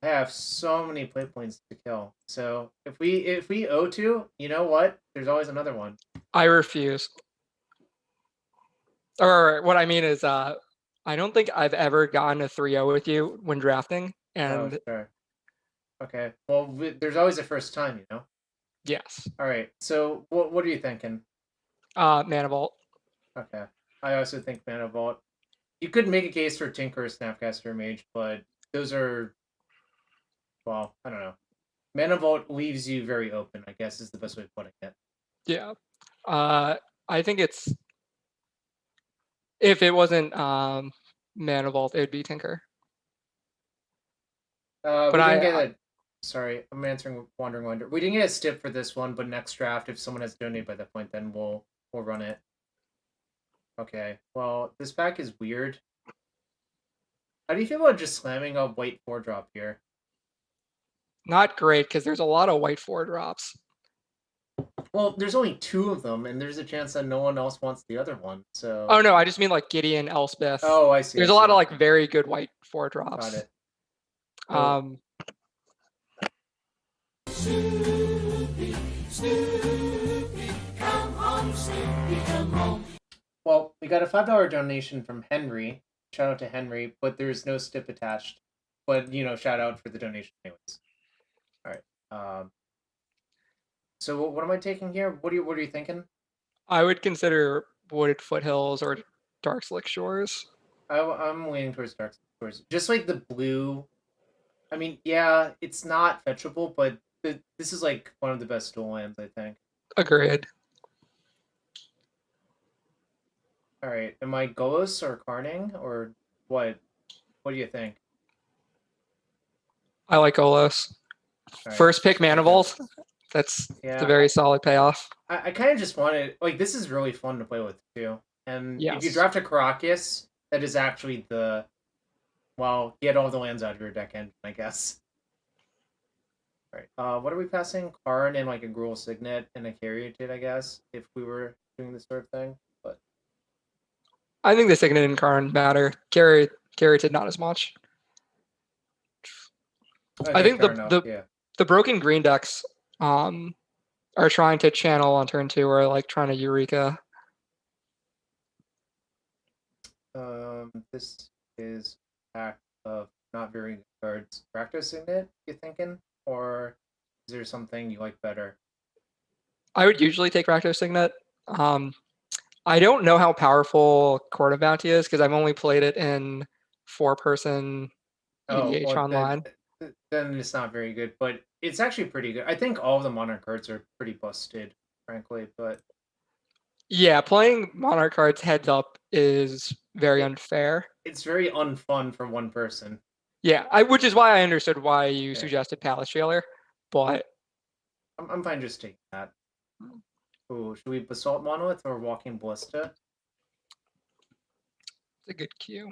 I have so many play points to kill. So if we O2, you know what? There's always another one. I refuse. Or what I mean is, I don't think I've ever gotten a 3-0 with you when drafting, Oh, and sure. Okay. Well, there's always a first time, you know. yes, All right. So what are you thinking? Mana Vault. Okay. I also think Mana Vault. You could make a case for Tinker, Snapcaster, Mage, but those are, well, I don't know. Mana Vault leaves you very open, I guess is the best way of putting it. Yeah. I think it's if it wasn't Mana Vault, it would be Tinker. But We didn't get a. Sorry, I'm answering Wandering Wonder. We didn't get a stip for this one, but next draft, if someone has donated by that point, then we'll run it. Okay. Well, this pack is weird. How do you feel about just slamming a white 4-drop here? not great because there's a lot of white 4 drops. Well, there's only 2 of them, and there's a chance that no one else wants the other one. So. Oh no, I just mean like Gideon, Elspeth. Oh, I see. There's I a lot see. of like very good white 4 Got drops. it. Um, Snoopy, Snoopy, come home, Snoopy, come home. Well, we got a $5 donation from Henry. Shout out to Henry, but there's no stip attached. But shout out for the donation anyways. All right. So what am I taking here? What are you thinking? I would consider Wooded Foothills or Dark Slick Shores. I'm leaning towards Dark Shores. Just like the blue. I mean, yeah, it's not fetchable, but this is like one of the best dual lands, I think. Agreed. All right. Am I Golos or Carning or what? What do you think? I like Olos. Right. First pick Mana Vault. That's a very solid payoff. I kind of just wanted, like, this is really fun to play with too. And if you Yes. draft a Karakas, that is actually get all the lands out of your deck engine, I guess. All right. What are we passing? Karn and like a Gruul Signet and a Caryatid, I guess, if we were doing this sort of thing. But I think the Signet and Karn matter. Caryatid not as much. okay, I think fair enough. Yeah. the broken green decks are trying to channel on turn 2 or like trying to Eureka. This is a pack of not very good cards. Rakdos Signet, you thinking? Or is there something you like better? I would usually take Rakdos Signet. I don't know how powerful Court of Bounty is because I've only played it in 4-person EDH online. Then it's not very good, but it's actually pretty good. I think all of the Monarch cards are pretty busted, frankly, but yeah, playing Monarch cards heads up is very unfair. It's very unfun for one person. Yeah, which is why I understood why you suggested Palace Jailer, but I'm fine just taking that. Ooh, should we Basalt Monolith or Walking Ballista? It's a good cue.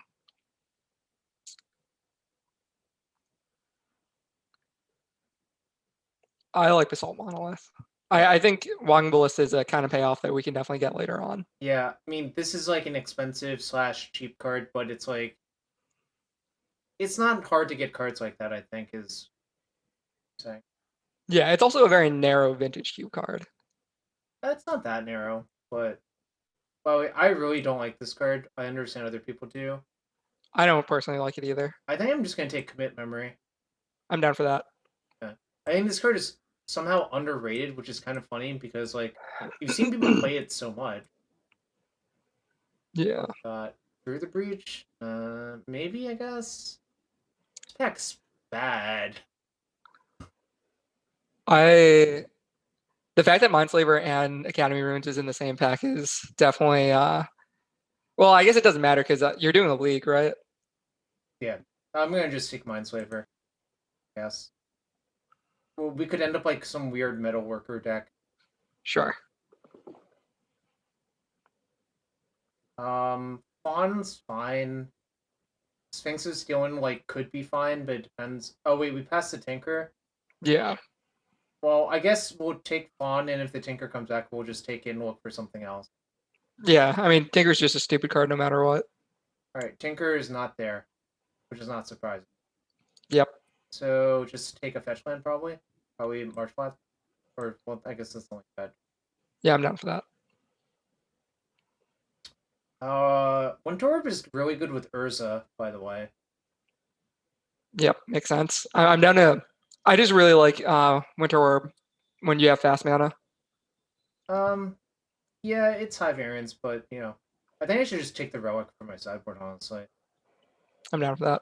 I like Basalt Monolith. I think Walking Ballista is a kind of payoff that we can definitely get later on. Yeah, I mean, this is like an expensive / cheap card, but it's like it's not hard to get cards like that, I think, is saying. Yeah, it's also a very narrow vintage cube card. It's not that narrow, but well, I really don't like this card. I understand other people do. I don't personally like it either. I think I'm just gonna take Commit Memory. I'm down for that. Yeah. I think this card is somehow underrated, which is kind of funny because like you've seen people play it so much. Yeah. Through the Breach, maybe I guess. Tech's bad. The fact that Mindslaver and Academy Ruins is in the same pack is definitely well, I guess it doesn't matter because you're doing the league, right? Yeah, I'm gonna just take Mindslaver. Yes. Well, we could end up like some weird metal worker deck. Sure. Fawn's fine. Sphinx of Stealing like could be fine, but it depends. Oh wait, we passed the Tinker. Yeah. Well, I guess we'll take Fawn, and if the Tinker comes back, we'll just take it and look for something else. Yeah, I mean, Tinker's just a stupid card no matter what. All right, Tinker is not there, which is not surprising. Yep. So just take a fetch land probably. Probably Marsh Flat. Or well, I guess that's only bad. Yeah, I'm down for that. Winter Orb is really good with Urza, by the way. Yep, makes sense. I'm down to. I just really like Winter Orb when you have fast mana. Yeah, it's high variance, but I think I should just take the relic for my sideboard, honestly. I'm down for that.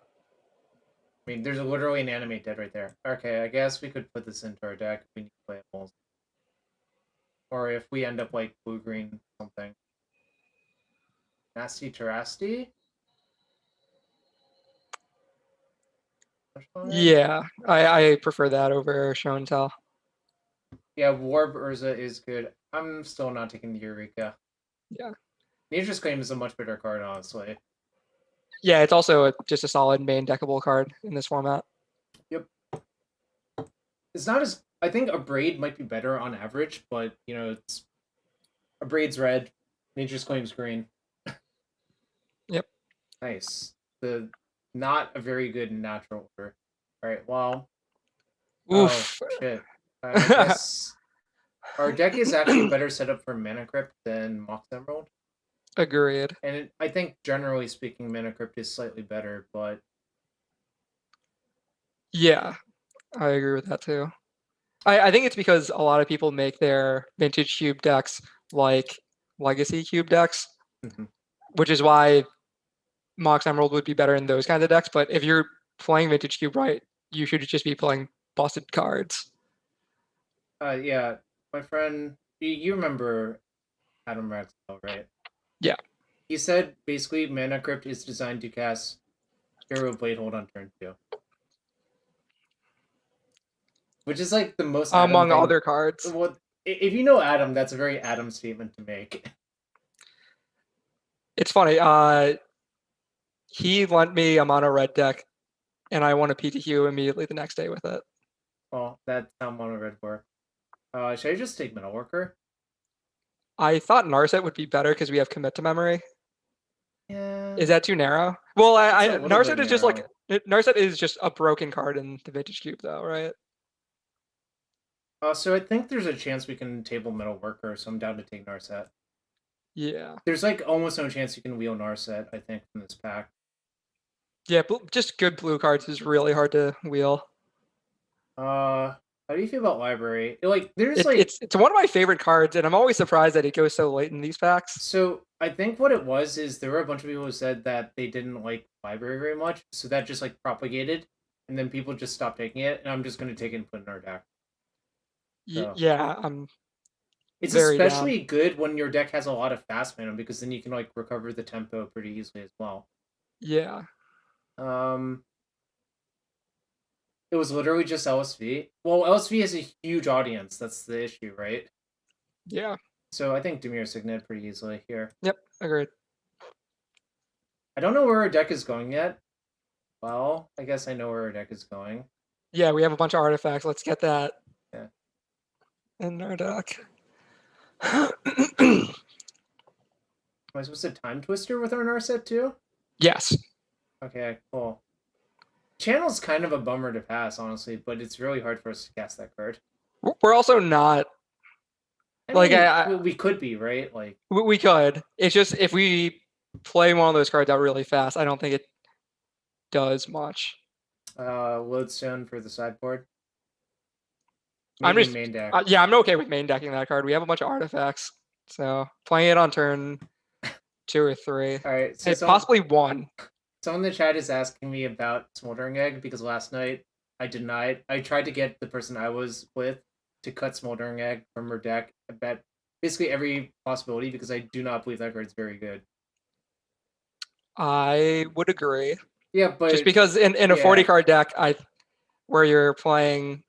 I mean, there's literally an animate dead right there. Okay, I guess we could put this into our deck if we need playables. Or if we end up like blue-green something. Nasty Terasti? Yeah, I prefer that over show and tell. Yeah, Warb Urza is good. I'm still not taking the Eureka. Yeah. Nature's Claim is a much better card, honestly. Yeah, it's also just a solid main deckable card in this format. Yep. It's not as... I think a Braid might be better on average, but, it's... A Braid's red, Nature's Claim's green. Yep. Nice. Not a very good natural order. Alright, well... Oof. Oh, shit. I guess... Our deck is actually better set up for Mana Crypt than Mox Emerald. Agreed. And I think, generally speaking, Mana Crypt is slightly better, but... Yeah, I agree with that too. I think it's because a lot of people make their vintage cube decks like legacy cube decks, which is why Mox Emerald would be better in those kinds of decks. But if you're playing vintage cube right, you should just be playing busted cards. Yeah, my friend, you remember Adam Raxwell, right? Yeah. He said basically Mana Crypt is designed to cast Hero Blade Hold on turn 2. Which is like the most Adam among thing. other cards. Well, if you know Adam, that's a very Adam statement to make. It's funny. He lent me a mono red deck, and I won a PTQ immediately the next day with it. Well, that's how mono red work. Should I just take Metal Worker? I thought Narset would be better because we have commit to memory. Yeah. Is that too narrow? Well, Narset is just narrow. Narset is just a broken card in the vintage cube, though, right? So I think there's a chance we can table Metal Worker, so I'm down to take Narset. Yeah. There's like almost no chance you can wheel Narset, I think, from this pack. Yeah, just good blue cards is really hard to wheel. How do you feel about Library? There's it's one of my favorite cards, and I'm always surprised that it goes so late in these packs. So I think what it was is there were a bunch of people who said that they didn't like Library very much, so that just like propagated, and then people just stopped taking it, and I'm just gonna take it and put it in our deck. So. Yeah, it's very especially good when your deck has a lot of fast mana because then you can like recover the tempo pretty easily as well. Yeah. It was literally just LSV. Well, LSV has a huge audience. That's the issue, right? Yeah. So I think Dimir Signet pretty easily here. Yep, agreed. I don't know where our deck is going yet. Well, I guess I know where our deck is going. Yeah, we have a bunch of artifacts. Let's get that. Yeah. In our deck. Am I supposed to Time Twister with our Narset too? Yes. Okay, cool. Channel's kind of a bummer to pass, honestly, but it's really hard for us to cast that card. We're also not... we could be, right? Like we could. It's just if we play one of those cards out really fast, I don't think it does much. Lodestone for the sideboard. I'm just main deck. Yeah, I'm okay with main decking that card. We have a bunch of artifacts, so playing it on turn 2 or 3. All right, so possibly 1. Someone in the chat is asking me about Smoldering Egg because last night I denied. I tried to get the person I was with to cut Smoldering Egg from her deck. I bet basically every possibility because I do not believe that card is very good. I would agree. Yeah, but just because in a 40 card deck, where you're playing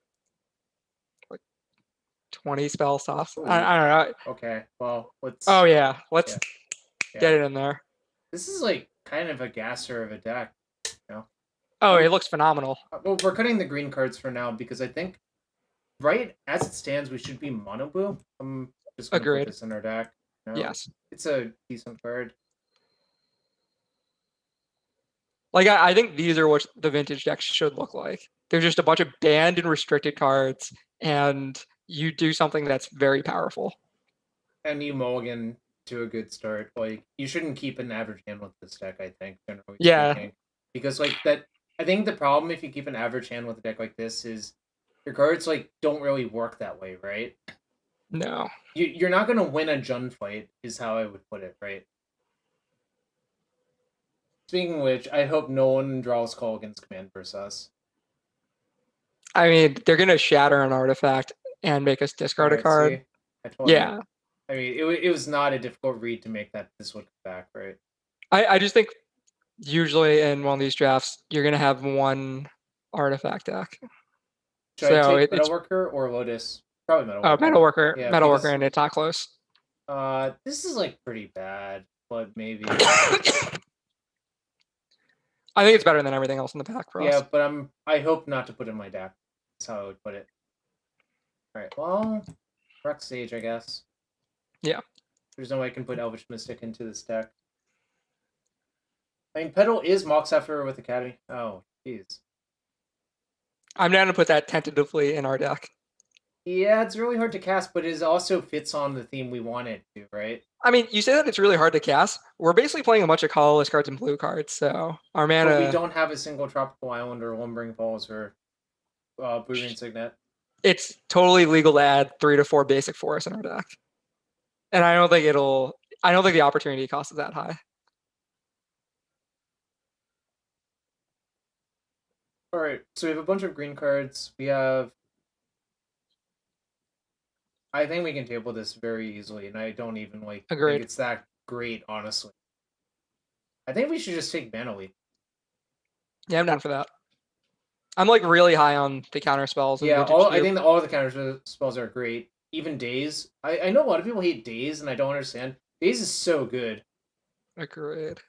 like 20 spell stops. I don't know. Okay, well let's. Oh yeah, let's get it in there. This is like kind of a gasser of a deck, Oh, it looks phenomenal. Well, we're cutting the green cards for now because I think, right as it stands, we should be mono blue. I'm just gonna put this in our deck. Yes, it's a decent card. Like I think these are what the vintage decks should look like. there's just a bunch of banned and restricted cards, and you do something that's very powerful. And you mulligan to a good start. Like, you shouldn't keep an average hand with this deck, I think, generally Yeah. speaking. Because, like, that... I think the problem if you keep an average hand with a deck like this is your cards, like, don't really work that way, right? No. You're not going to win a Jun fight, is how I would put it, right? Speaking of which, I hope no one draws call against command versus us. I mean, they're gonna shatter an artifact and make us discard a Alright, card. see? I told you. Yeah. I mean, it was not a difficult read to make that this would come back, right? I just think usually in one of these drafts, you're gonna have one artifact deck. Should I So take it's Metalworker or Lotus? Probably Metalworker. Metalworker, Yeah, Metalworker, because, and it's not close. this is, like, pretty bad, but maybe. I think it's better than everything else in the pack for us. Yeah, but I hope not to put in my deck. That's how I would put it. Alright, well, Rex Sage, I guess. Yeah. There's no way I can put Elvish Mystic into this deck. I mean, Petal is Mox after with Academy. Oh, jeez. I'm down to put that tentatively in our deck. Yeah, it's really hard to cast, but it also fits on the theme we want it to, right? I mean, you say that it's really hard to cast. We're basically playing a bunch of colorless cards and blue cards, so our mana. But we don't have a single Tropical Island or Lumbering Falls or Blue Green Signet. It's totally legal to add 3 to 4 basic forests in our deck, and I don't think the opportunity cost is that high. All right, so we have a bunch of green cards. We have... I think we can table this very easily, and I don't even think it's that great, honestly. I think we should just take Mana Leak. Yeah, I'm down for that. I'm like really high on the counter spells. Yeah, I think that all the counter spells are great. Even Daze. I know a lot of people hate Daze, and I don't understand. Daze is so good. Agreed.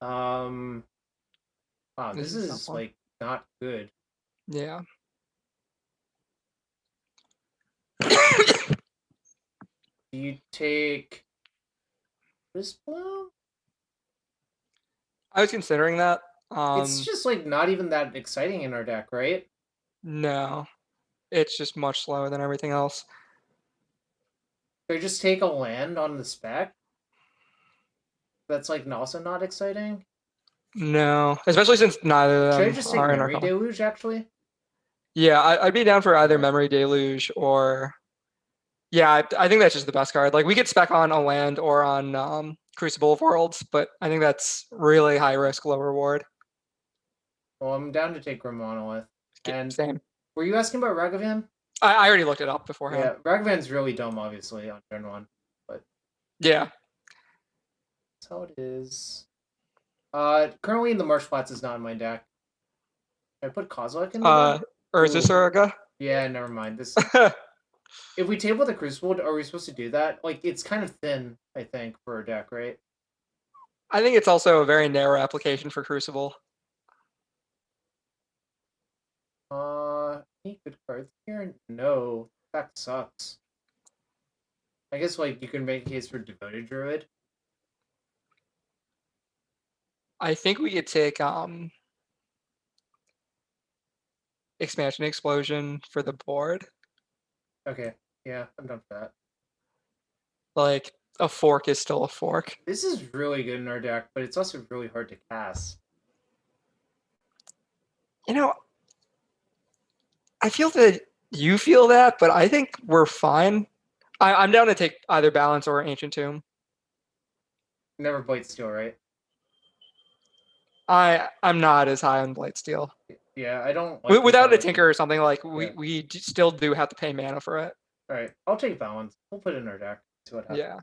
Wow, this is like not good. Yeah. Do you take Whisper? I was considering that. It's just like not even that exciting in our deck, right? No, it's just much slower than everything else. Should I just take a land on the spec? That's like also not exciting. No, especially since neither of them Should I just take are in Memory our Deluge actually? Yeah, I'd be down for either Memory Deluge or... Yeah, I think that's just the best card. Like, we could spec on a land or on Crucible of Worlds, but I think that's really high risk, low reward. Well, I'm down to take Grim Monolith. And same. Were you asking about Ragavan? I already looked it up beforehand. Yeah, Ragavan's really dumb, obviously, on turn 1. But yeah, that's how it is. Currently in the Marsh Flats is not in my deck. Should I put Kozilek in the deck? Urza Surga? Yeah, never mind. This... If we table the Crucible, are we supposed to do that? Like, it's kind of thin, I think, for a deck, right? I think it's also a very narrow application for Crucible. Any good cards here? No. That sucks. I guess, like, you can make a case for Devoted Druid. I think we could take Expansion Explosion for the board. Okay, yeah, I'm done for that. Like, a fork is still a fork. This is really good in our deck, but it's also really hard to cast. You know, I feel that you feel that, but I think we're fine. I'm down to take either Balance or Ancient Tomb. Never Blightsteel, right? I'm not as high on Blightsteel. Yeah, I don't like without a Tinker or something, like we still do have to pay mana for it. Alright, I'll take Balance. We'll put it in our deck. See what happens. Yeah.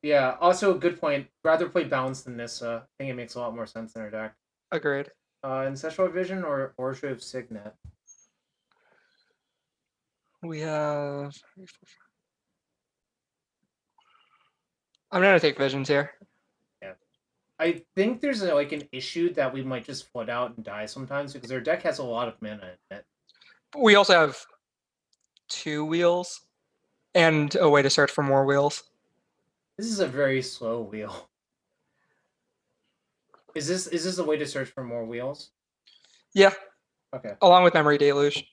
Yeah, also a good point. Rather play Balance than Nissa. I think it makes a lot more sense in our deck. Agreed. Ancestral Vision or Orchard of Signet? We have... I'm going to take Visions here. Yeah. I think there's like an issue that we might just flood out and die sometimes because our deck has a lot of mana in it. We also have 2 wheels and a way to search for more wheels. This is a very slow wheel. Is this a way to search for more wheels? Yeah, Okay. along with Memory Deluge.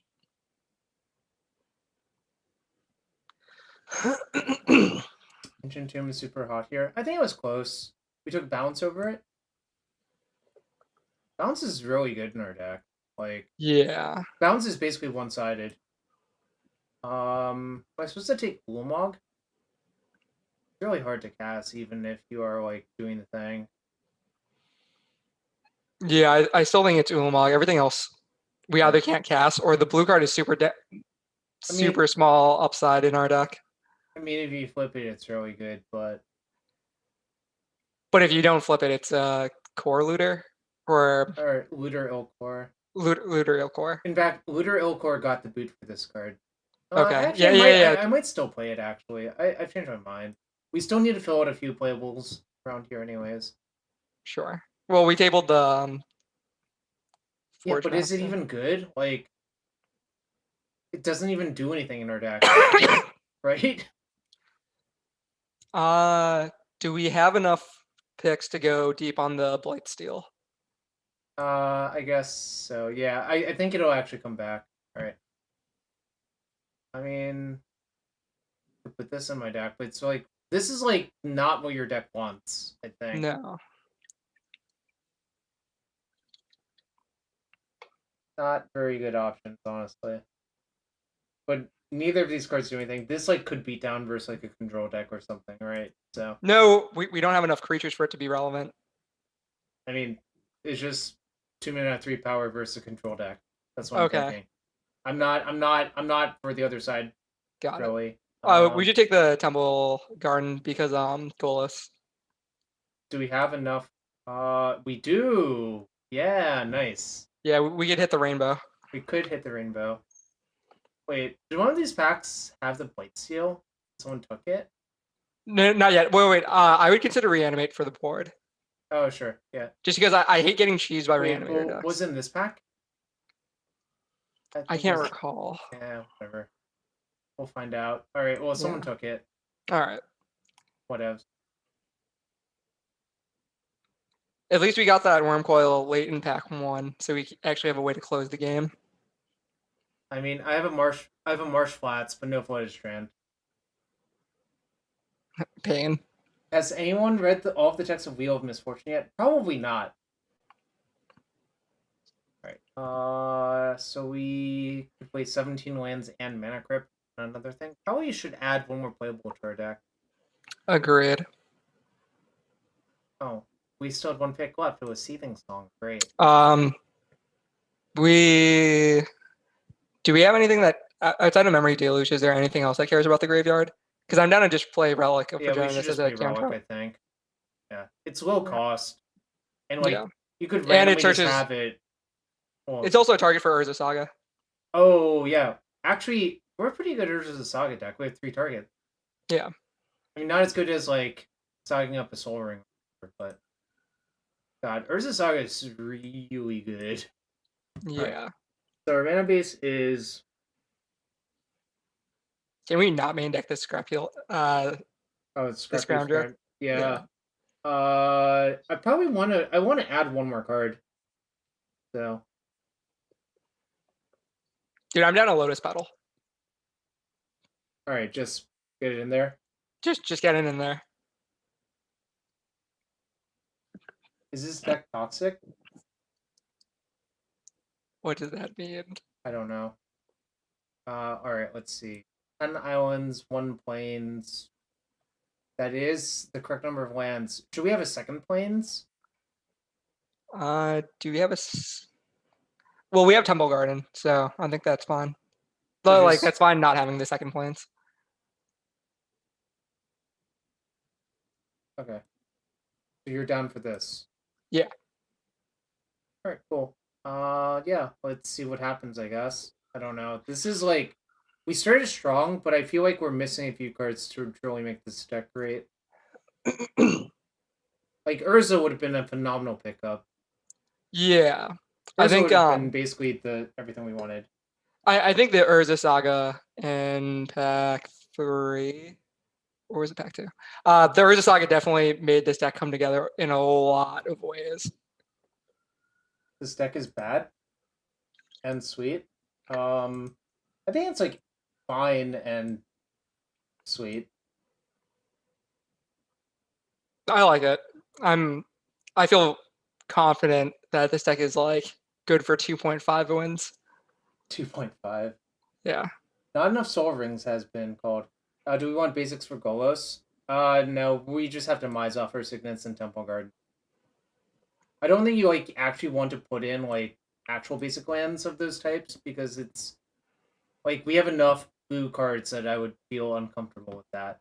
Ancient Tomb is super hot here. I think it was close. We took Bounce over it. Bounce is really good in our deck. Like, Yeah. Bounce is basically one-sided. Am I supposed to take Ulamog? It's really hard to cast, even if you are, like, doing the thing. Yeah, I still think it's Ulamog. Everything else we Yeah. either can't cast or the blue card is super small upside in our deck. I mean, if you flip it, it's really good, but But if you don't flip it, it's core looter or Looter Ilkor. looter core. In fact, Looter Ilkor got the boot for this card. Okay. Actually, Yeah. I might still play it, actually. I've changed my mind. We still need to fill out a few playables around here anyways. Sure. Well, we tabled the Yeah, Forge but is it Master. even good? Like, it doesn't even do anything in our deck, right? Do we have enough picks to go deep on the Blight Steel? I guess so. Yeah, I think it'll actually come back. All right. I mean, I put this in my deck, but it's like this is like not what your deck wants. I think. No. Not very good options, honestly. But neither of these cards do anything. This like could beat down versus like a control deck or something, right? So No, we don't have enough creatures for it to be relevant. I mean, it's just 2 mana 3 power versus a control deck. That's what Okay. I'm thinking. I'm not for the other side. Got it. Really. We should take the Temple Garden because goalless. Do we have enough? We do. Yeah, nice. Yeah, we could hit the rainbow. We could hit the rainbow. Wait, did one of these packs have the Blight Seal? Someone took it? No, not yet. Wait. I would consider reanimate for the board. Oh, sure. Yeah. Just because I hate getting cheesed by Wait, reanimator well, decks. was it in this pack? I think can't it was- recall. Yeah, whatever. We'll find out. All right. Well, someone took it. All right. Whatevs. At least we got that worm coil late in pack 1, so we actually have a way to close the game. I mean, I have a marsh flats, but no flooded strand. Pain. Has anyone read all of the text of Wheel of Misfortune yet? Probably not. All right. So we could play 17 lands and mana crypt. Another thing. Probably should add one more playable to our deck. Agreed. Oh, we still had one pick left. It was Seething Song. Great. Do we have anything that outside of Memory Deluge? Is there anything else that cares about the graveyard? Because I'm down to just play Relic of Yeah, we should Progenitus just as a play Relic, counter. I think. Yeah, it's low cost, and like Yeah. you could And randomly it just searches- have it. Well, It's also a target for Urza Saga. oh yeah, actually, we're pretty good at Urza Saga deck. We have 3 targets. Yeah. I mean, not as good as like sagging up a Soul Ring, but God, Urza Saga is really good. Yeah. So our mana base is Can we not main deck this Scrapule? it's The Scrounger? Yeah. I probably want to. I want to add one more card. So Dude, I'm down a Lotus Petal. all right, just get it in there. Just get it in there. Is this deck toxic? What does that mean? I don't know. All right, let's see. 10 islands, 1 plains. That is the correct number of lands. Should we have a second plains? Do we have well, we have Temple Garden, so I think that's fine. So But like just- that's fine not having the second plains. Okay. So you're down for this? Yeah. All right, cool. Yeah, let's see what happens, I guess. I don't know. This is like, we started strong, but I feel like we're missing a few cards to really make this deck great. Like, Urza would have been a phenomenal pickup. Yeah. Urza I think would have been basically everything we wanted. I think the Urza Saga in pack 3, or was it pack 2? The Urza Saga definitely made this deck come together in a lot of ways. This deck is bad? and sweet. I think it's like fine and sweet. I like it. I feel confident that this deck is like good for 2.5 wins. 2.5. Yeah. Not enough soul rings has been called. Do we want basics for Golos? No, we just have to mize off our signets and Temple Guard. I don't think you like actually want to put in like actual basic lands of those types because it's like we have enough blue cards that I would feel uncomfortable with that.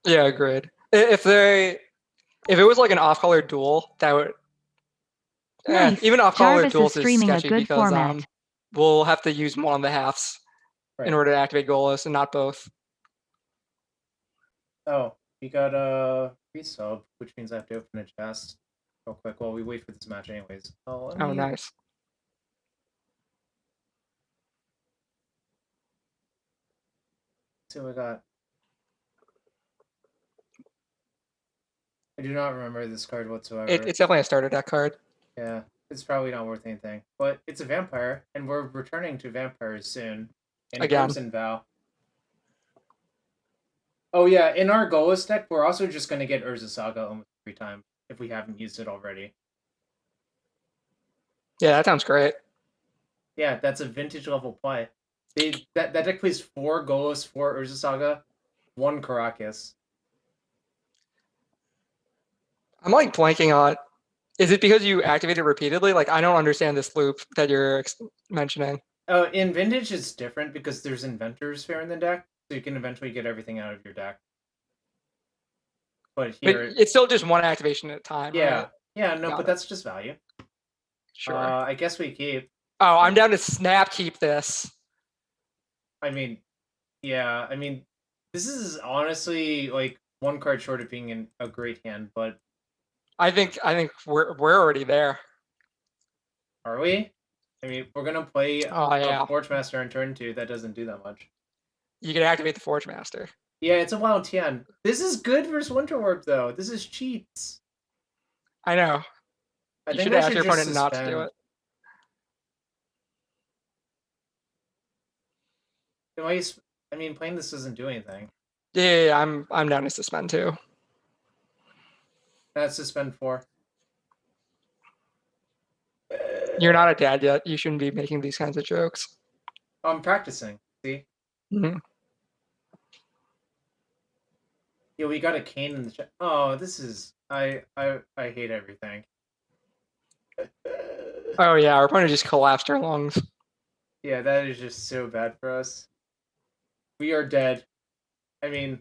Yeah, agreed. If it was like an off-color duel, that would Nice. even off-color Jarvis is duels is streaming a sketchy good because format. we'll have to use one of the halves in Right. order to activate Golos and not both. Oh, we got a resub, which means I have to open a chest real quick while we wait for this match anyways. Oh, Oh, nice. See what we got. I do not remember this card whatsoever. It's definitely a starter deck card. Yeah, it's probably not worth anything. But it's a vampire, and we're returning to vampires soon. And Again. Crimson Vow. Oh yeah, in our Golos deck, we're also just going to get Urza Saga almost every time, if we haven't used it already. Yeah, that sounds great. Yeah, that's a vintage level play. That deck plays 4 Golos, 4 Urza Saga, 1 Caracas. I'm like blanking on. Is it because you activate it repeatedly? Like, I don't understand this loop that you're mentioning. In Vintage, it's different because there's Inventor's Fair in the deck, so you can eventually get everything out of your deck. But here, it's still just one activation at a time, yeah, right? yeah, no, Got but it. that's just value. Sure. I guess we keep. Oh, I'm down to snap keep this. I mean, yeah, I mean, this is honestly like one card short of being a great hand, but I think we're already there. are we? I mean, we're gonna play Oh yeah. a Forge Master in turn 2. That doesn't do that much. You can activate the Forge Master. Yeah, it's a wild Thien. This is good versus Winter Warp though. This is cheats. I know. I You think should I ask should your just opponent not to do suspend. it. I mean, playing this doesn't do anything. Yeah, I'm down to suspend too. That's suspend 4. You're not a dad yet. You shouldn't be making these kinds of jokes. I'm practicing. See? Mm-hmm. Yeah, we got a cane in the chat. Oh, this is I hate everything. Oh yeah, our opponent just collapsed our lungs. Yeah, that is just so bad for us. We are dead. I mean,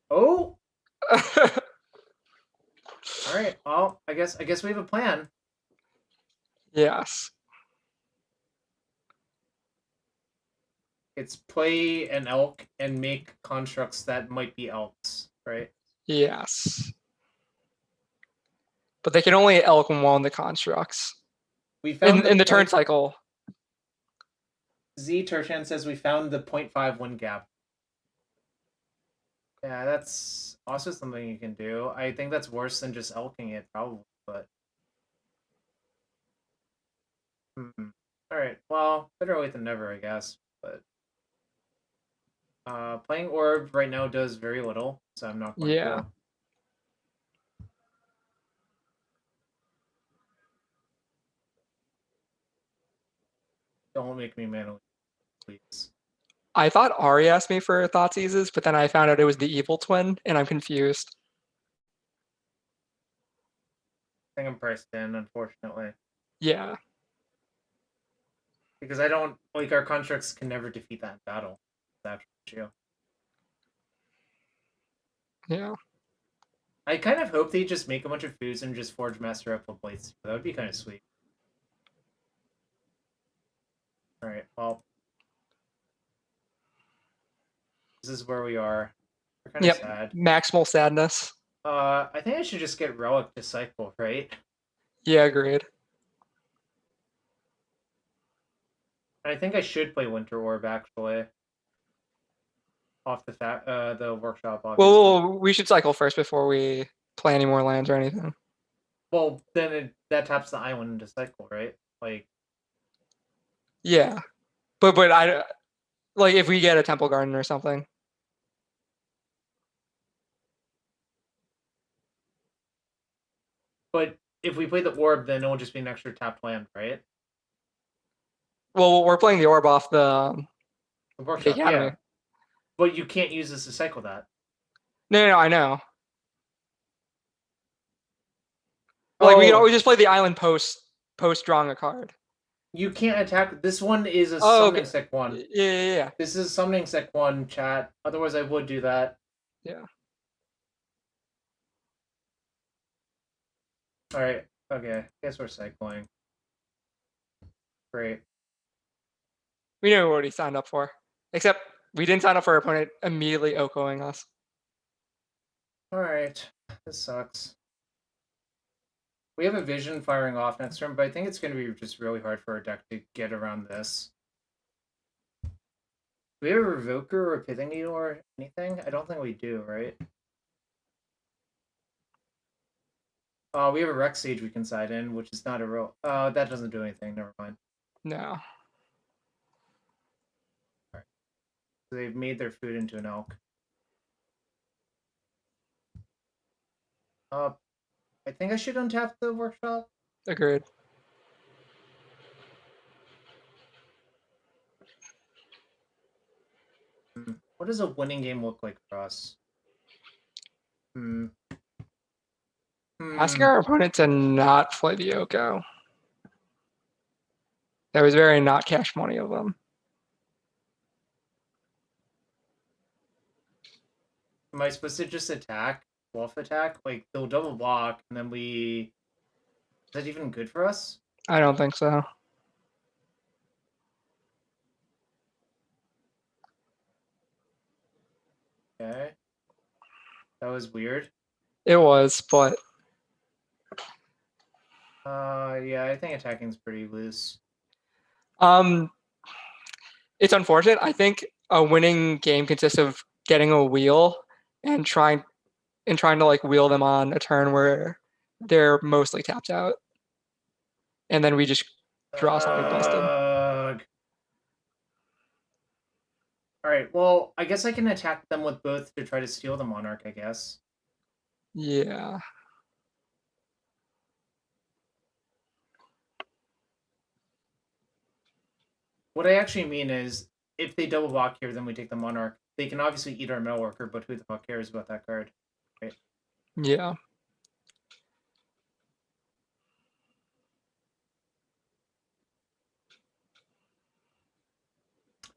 oh, all right. Well, I guess we have a plan. Yes. It's play an elk and make constructs that might be elks, right? Yes. But they can only elk one of the constructs. We found In the turn cycle. Z Turchan says we found the 0.5 win gap. Yeah, that's also something you can do. I think that's worse than just elking it, probably, but... Alright, well, better late than never, I guess, but... playing Orb right now does very little, so I'm not going to. Don't make me manually, please. I thought Ari asked me for Thoughtseizes, but then I found out it was the evil twin, and I'm confused. I think I'm priced in, unfortunately. Yeah. Because I don't... Like, our constructs can never defeat that in battle. That's true. Yeah. I kind of hope they just make a bunch of foods and just Forge Master up with plates. That would be kind of sweet. Alright, well... This is where we are. We're kind of sad. Maximal sadness. I think I should just get Relic to cycle, right? Yeah, agreed. I think I should play Winter Orb, actually. Off the workshop, obviously. Well, we should cycle first before we play any more lands or anything. Well, then that taps the island to cycle, right? Like... Yeah, but I like if we get a Temple Garden or something. But if we play the orb, then it'll just be an extra tapped land, right? Well, we're playing the orb off the Workshop, academy. yeah. But you can't use this to cycle that. No, I know. Like we can Oh, always just play the island post drawing a card. you can't attack. This one is a Oh, summoning okay. sec 1. Yeah. This is summoning sec 1, chat. Otherwise, I would do that. Yeah. Alright, okay. Guess we're cycling. Great. We knew what he signed up for. Except we didn't sign up for our opponent immediately OKOing us. Alright. This sucks. We have a vision firing off next turn, but I think it's going to be just really hard for our deck to get around this. Do we have a Revoker or a Pithing Needle or anything? I don't think we do, right? We have a Rex Sage we can side in, which is not a real... that doesn't do anything, never mind. No. So they've made their food into an elk. I think I should untap the workshop. Agreed. What does a winning game look like for us? Asking our opponent to not play the Oko. That was very not cash money of them. Am I supposed to just attack? Wolf attack? Like, they'll double block, and then we... Is that even good for us? I don't think so. Okay. That was weird. It was, but... Yeah, I think attacking is pretty loose. It's unfortunate. I think a winning game consists of getting a wheel and trying to like wheel them on a turn where they're mostly tapped out, and then we just draw something busted. Alright, well, I guess I can attack them with both to try to steal the Monarch, I guess. Yeah. What I actually mean is, if they double block here, then we take the Monarch. They can obviously eat our Metalworker, but who the fuck cares about that card? Right? Yeah.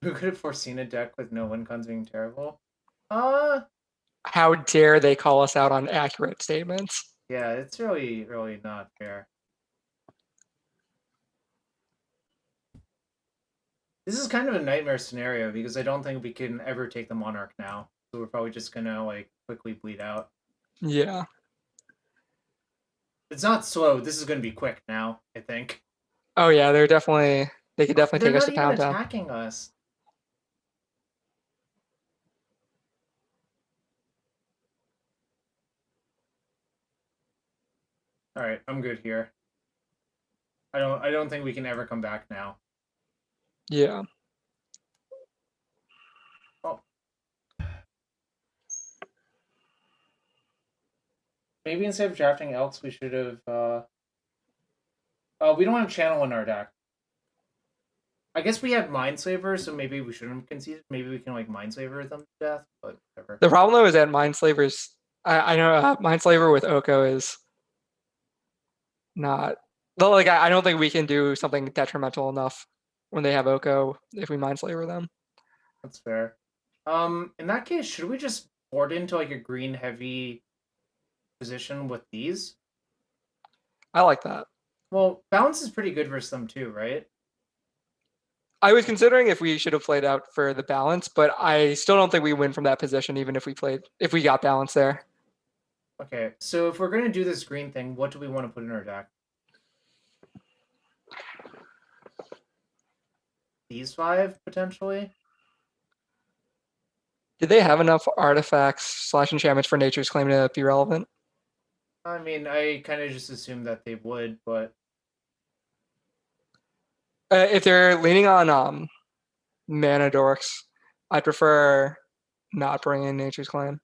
Who could have foreseen a deck with no win cons being terrible? How dare they call us out on accurate statements? Yeah, it's really, really not fair. This is kind of a nightmare scenario because I don't think we can ever take the Monarch now. So we're probably just gonna like quickly bleed out. Yeah. It's not slow. This is gonna be quick now, I think. Oh yeah, they could definitely take us to Pound They're Town. not even attacking us. Alright, I'm good here. I don't think we can ever come back now. Yeah. Oh. Maybe instead of drafting Elks, we should have we don't have Channel in our deck. I guess we have Mindslaver, so maybe we shouldn't have conceded. Maybe we can like Mindslaver them to death, but whatever. The problem though is that Mindslaver's I know Mindslaver with Oko is not like I don't think we can do something detrimental enough when they have Oko if we Mindslaver them. That's fair. In that case, should we just board into like a green heavy position with these? I like that. Well, balance is pretty good versus them too, right? I was considering if we should have played out for the balance, but I still don't think we win from that position, even if we got balance there. Okay, so if we're gonna do this green thing, what do we want to put in our deck? These 5 potentially. Did they have enough artifacts / enchantments for Nature's Claim to be relevant? I mean, I kind of just assumed that they would, but If they're leaning on mana dorks, I prefer not bringing in Nature's Claim.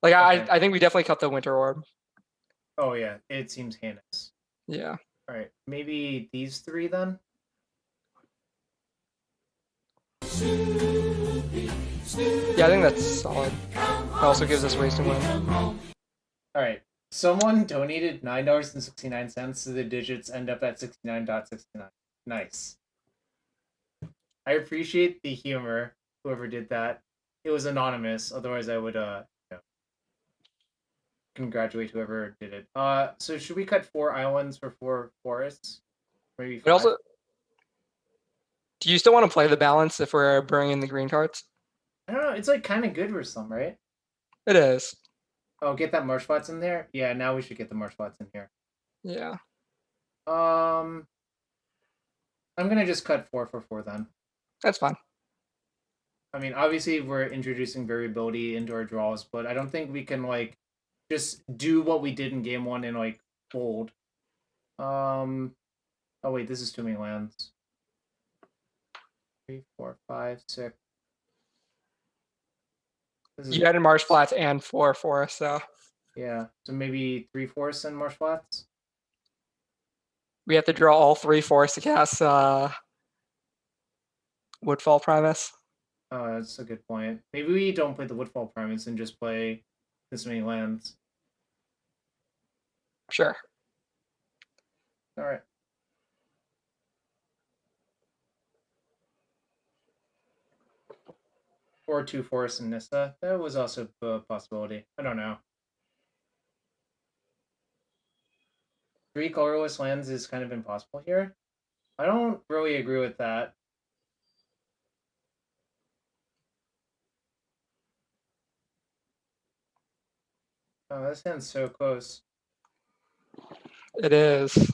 Like Okay. I think we definitely cut the Winter Orb. Oh yeah, it seems heinous. Yeah. All right, maybe these three then. Yeah, I think that's solid. It also gives us ways to win. All right, someone donated $9.69, so the digits end up at 69.69. Nice. I appreciate the humor. Whoever did that, it was anonymous. Otherwise, I would congratulate whoever did it. So should we cut 4 islands for 4 forests? Maybe 5. But also, do you still want to play the balance if we're bringing the green cards? I don't know. It's like kind of good for some, right? It is. Oh, get that marsh flats in there. Yeah, now we should get the marsh flats in here. Yeah. I'm gonna just cut 4 for 4 then. That's fine. I mean, obviously we're introducing variability into our draws, but I don't think we can like just do what we did in game 1 and like fold. Oh wait, this is too many lands. 3, 4, 5, 6. You added marsh flats and 4 forests, so Yeah, so maybe 3 forests and marsh flats. we have to draw all 3 forests to cast Woodfall Primus. Oh, that's a good point. Maybe we don't play the Woodfall Primus and just play this many lands. Sure. All right. Or 2 forests in Nissa. That was also a possibility. I don't know. 3 colorless lands is kind of impossible here. I don't really agree with that. Oh, this hand's so close. It is.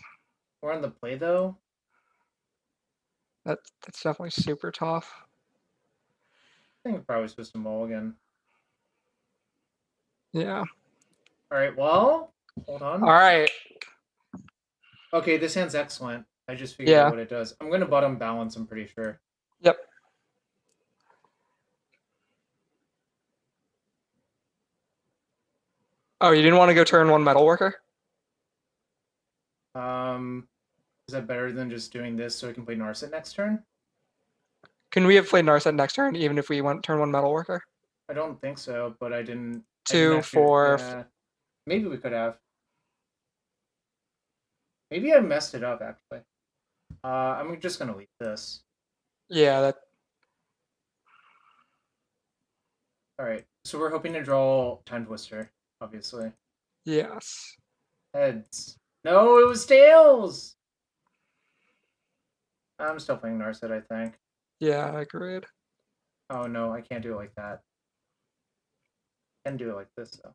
We're on the play though. That's definitely super tough. I think we're probably supposed to mulligan. Yeah. All right. Well, hold on. All right. Okay, this hand's excellent. I just figured out what it does. I'm gonna bottom balance. I'm pretty sure. Yep. Oh, you didn't want to go turn 1 Metalworker? Is that better than just doing this so I can play Narset next turn? Can we have played Narset next turn, even if we went turn 1 Metalworker? I don't think so, but I didn't. 2, 4. Yeah, maybe we could have. Maybe I messed it up actually. I'm just gonna leave this. Yeah, that. All right. So we're hoping to draw Time Twister, obviously. Yes. Heads. No, it was tails. I'm still playing Narset, I think. Yeah, agreed. Oh no, I can't do it like that. I can do it like this though.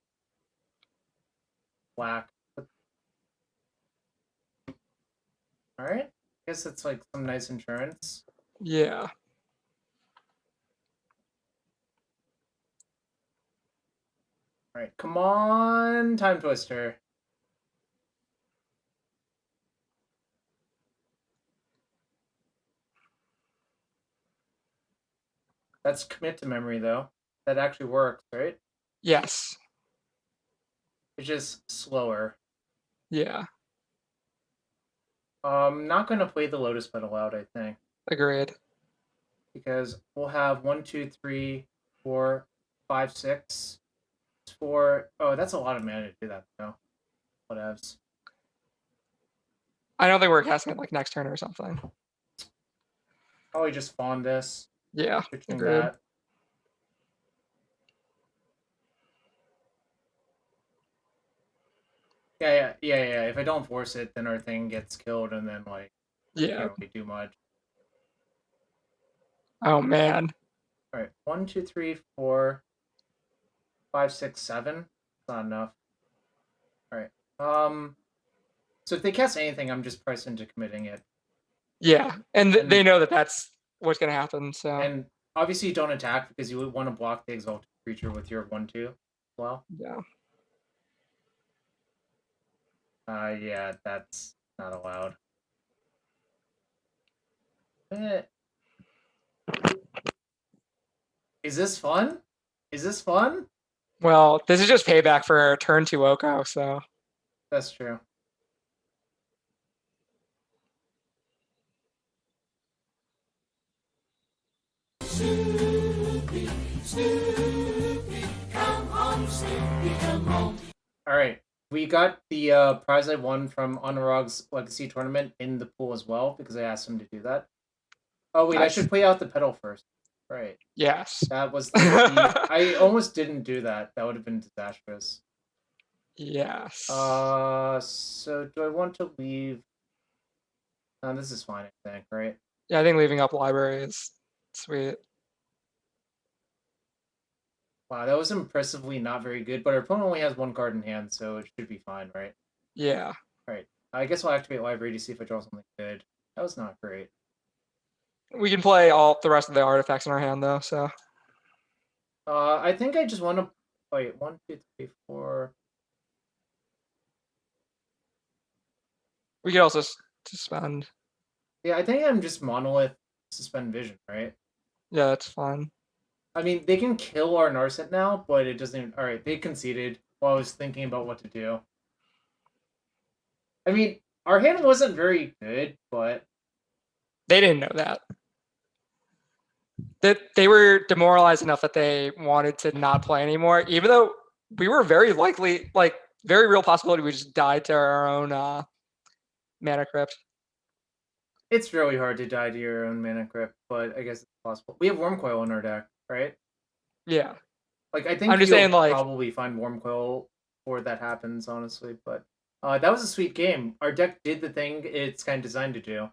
Black. All right. I guess it's like some nice insurance. Yeah. All right, come on, Time Twister. That's commit to memory though. That actually works, right? Yes. It's just slower. Yeah. Not gonna play the Lotus Petal out, I think. Agreed. Because we'll have 1, 2, 3, 4, 5, 6. 4. Oh, that's a lot of mana to do that though. Whatevs. I don't think we're casting it like next turn or something. Probably just fawn this. Yeah. Switching Agreed. that. Yeah. If I don't force it, then our thing gets killed, and then like Yeah. can't really do much. Oh man. All right, 1, 2, 3, 4, 5, 6, 7. That's not enough. All right. So if they cast anything, I'm just pressed into committing it. Yeah, and they know that that's what's gonna happen. So. And obviously, you don't attack because you would want to block the exalted creature with your 1/2 as well. Yeah. Yeah, that's not allowed. Eh. Is this fun? Is this fun? Well, this is just payback for turn 2 Oko, so That's true. Snoopy, Snoopy, come home, Snoopy, come home. All right, we got the prize I won from Anurag's Legacy tournament in the pool as well because I asked him to do that. Oh wait, I nice. should play out the pedal first. Right, Yes. that was the I almost didn't do that. That would have been disastrous. Yes. So do I want to leave? This is fine, I think, right? Yeah, I think leaving up library is sweet. Wow, that was impressively not very good, but our opponent only has 1 card in hand, so it should be fine, right? Yeah. Alright, I guess I'll activate library to see if I draw something good. That was not great. We can play all the rest of the artifacts in our hand though, so I think I just want to wait 1, 2, 3, 4. we could also suspend. Yeah, I think I'm just monolith suspend vision, right? Yeah, that's fine. I mean, they can kill our Narset now, but it doesn't even... Alright, they conceded while I was thinking about what to do. I mean, our hand wasn't very good, but... They didn't know that. They were demoralized enough that they wanted to not play anymore, even though we were very likely, like, very real possibility we just died to our own mana crypt. It's really hard to die to your own mana crypt, but I guess it's possible. We have Wormcoil in our deck, right? Yeah. Like, I think I'm just you'll saying, like, probably find Wormcoil before that happens, honestly, but that was a sweet game. Our deck did the thing it's kind of designed to do.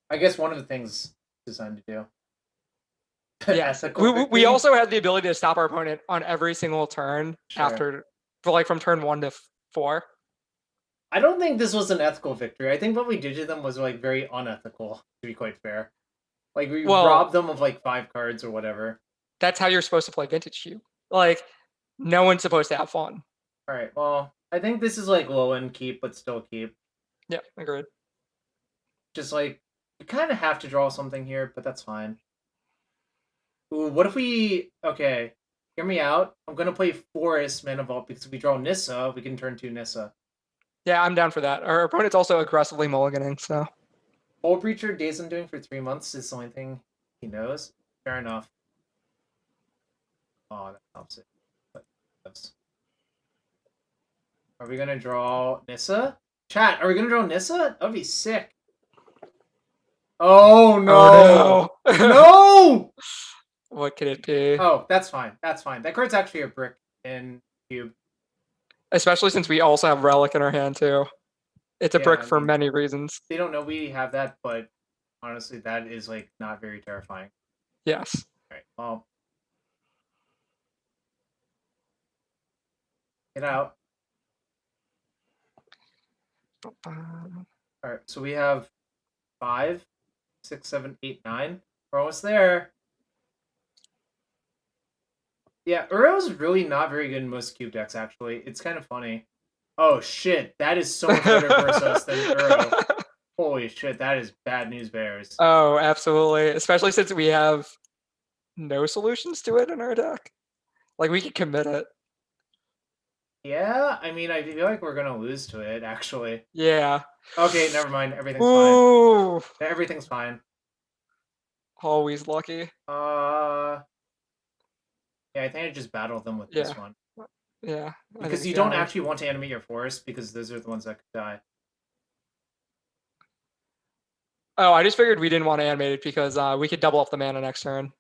I guess one of the things designed to do. yeah. We also had the ability to stop our opponent on every single turn after, from turn 1 to 4. I don't think this was an ethical victory. I think what we did to them was like very unethical, to be quite fair. Like we robbed them of like 5 cards or whatever. That's how you're supposed to play Vintage Cube. Like, no one's supposed to have fun. Alright, well, I think this is like low end keep, but still keep. Yeah, agreed. Just like, you kind of have to draw something here, but that's fine. Ooh, what if we... Okay, hear me out. I'm going to play Forest Mana Vault because if we draw Nissa, we can turn 2 Nissa. Yeah, I'm down for that. Our opponent's also aggressively mulliganing, so... Old Breacher Days Undoing for 3 months is the only thing he knows. Fair enough. Oh, that's opposite. Are we going to draw Nissa? Chat, are we going to draw Nissa? That would be sick. Oh, no! Oh, no! No! What could it be? Oh, that's fine. That's fine. That card's actually a brick in Cube. Especially since we also have Relic in our hand, too. It's a brick for many reasons. They don't know we have that, but honestly, that is, like, not very terrifying. Yes. Alright, well. Get out. Alright, so we have 5, 6, 7, 8, 9. We're almost there. Yeah, Uro's really not very good in most cube decks, actually. It's kind of funny. Oh, shit. That is so much better versus us than Uro. Holy shit, that is bad news bears. Oh, absolutely. Especially since we have no solutions to it in our deck. Like, we could commit it. Yeah, I mean, I feel like we're going to lose to it, actually. Yeah. Okay, never mind. Everything's Ooh. fine. Everything's fine. Always lucky. Yeah, I think I just battled them with this one. Yeah. Because you don't actually want to animate your forest, because those are the ones that could die. Oh, I just figured we didn't want to animate it because we could double up the mana next turn.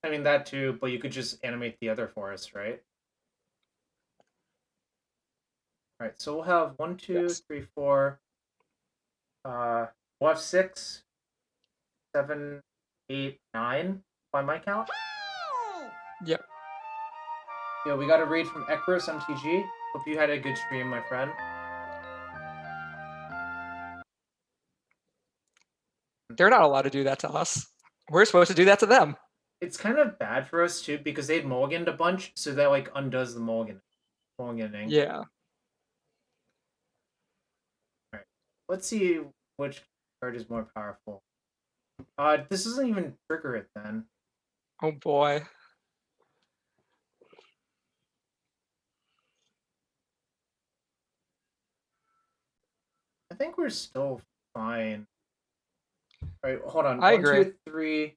I mean, that too, but you could just animate the other forest, right? Alright, so we'll have 1, 2, 3, 4. We'll have 6, 7, 8, 9 by my count. Yep. Yeah, we got a raid from Ekros MTG. Hope you had a good stream, my friend. They're not allowed to do that to us. We're supposed to do that to them. It's kind of bad for us, too, because they'd mulliganed a bunch, so that, like, undoes the mulliganing. Yeah. Alright. Let's see which card is more powerful. This doesn't even trigger it then. Oh boy. I think we're still fine. All right, hold on. I 1, agree. 2, 3,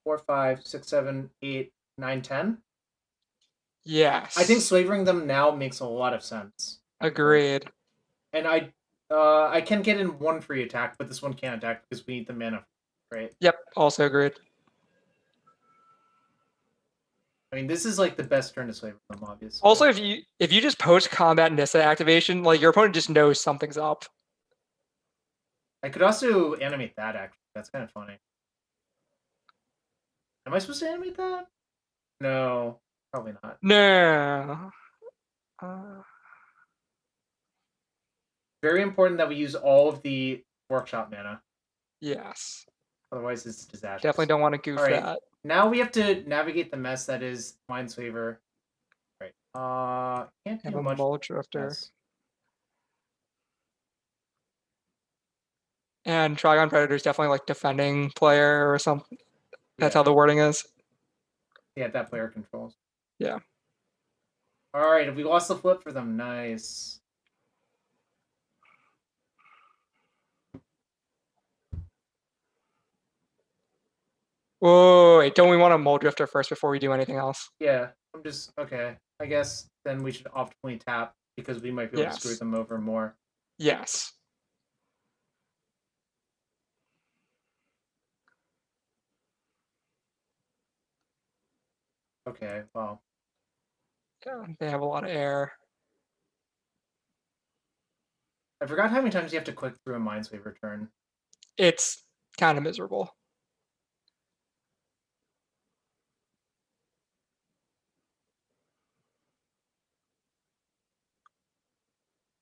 4, 5, 6, 7, 8, 9, 10. Yes. I think slavering them now makes a lot of sense. Agreed. And I can get in 1 free attack, but this one can't attack because we need the mana, right? Yep. Also agreed. I mean, this is like the best turn to slaver them, obviously. Also, if you just post combat Nissa activation, like your opponent just knows something's up. I could also animate that, actually. That's kind of funny. Am I supposed to animate that? No, probably not. No. Very important that we use all of the workshop mana. Yes. Otherwise, it's disastrous. Definitely don't want to goof All right. that. Now we have to navigate the mess that is Minesweeper. Right. Can't Have do a much. Mole Drifter. Yes. And Trigon Predator is definitely like defending player or something. That's Yeah. how the wording is. Yeah, that player controls. Yeah. All right, we lost the flip for them. Nice. Whoa, wait, don't we want a Mole Drifter first before we do anything else? Yeah, I'm just okay. I guess then we should optimally tap because we might be able to screw Yes. them over more. Yes. Okay, well. Yeah, they have a lot of air. I forgot how many times you have to click through a Minesweeper turn. It's kind of miserable.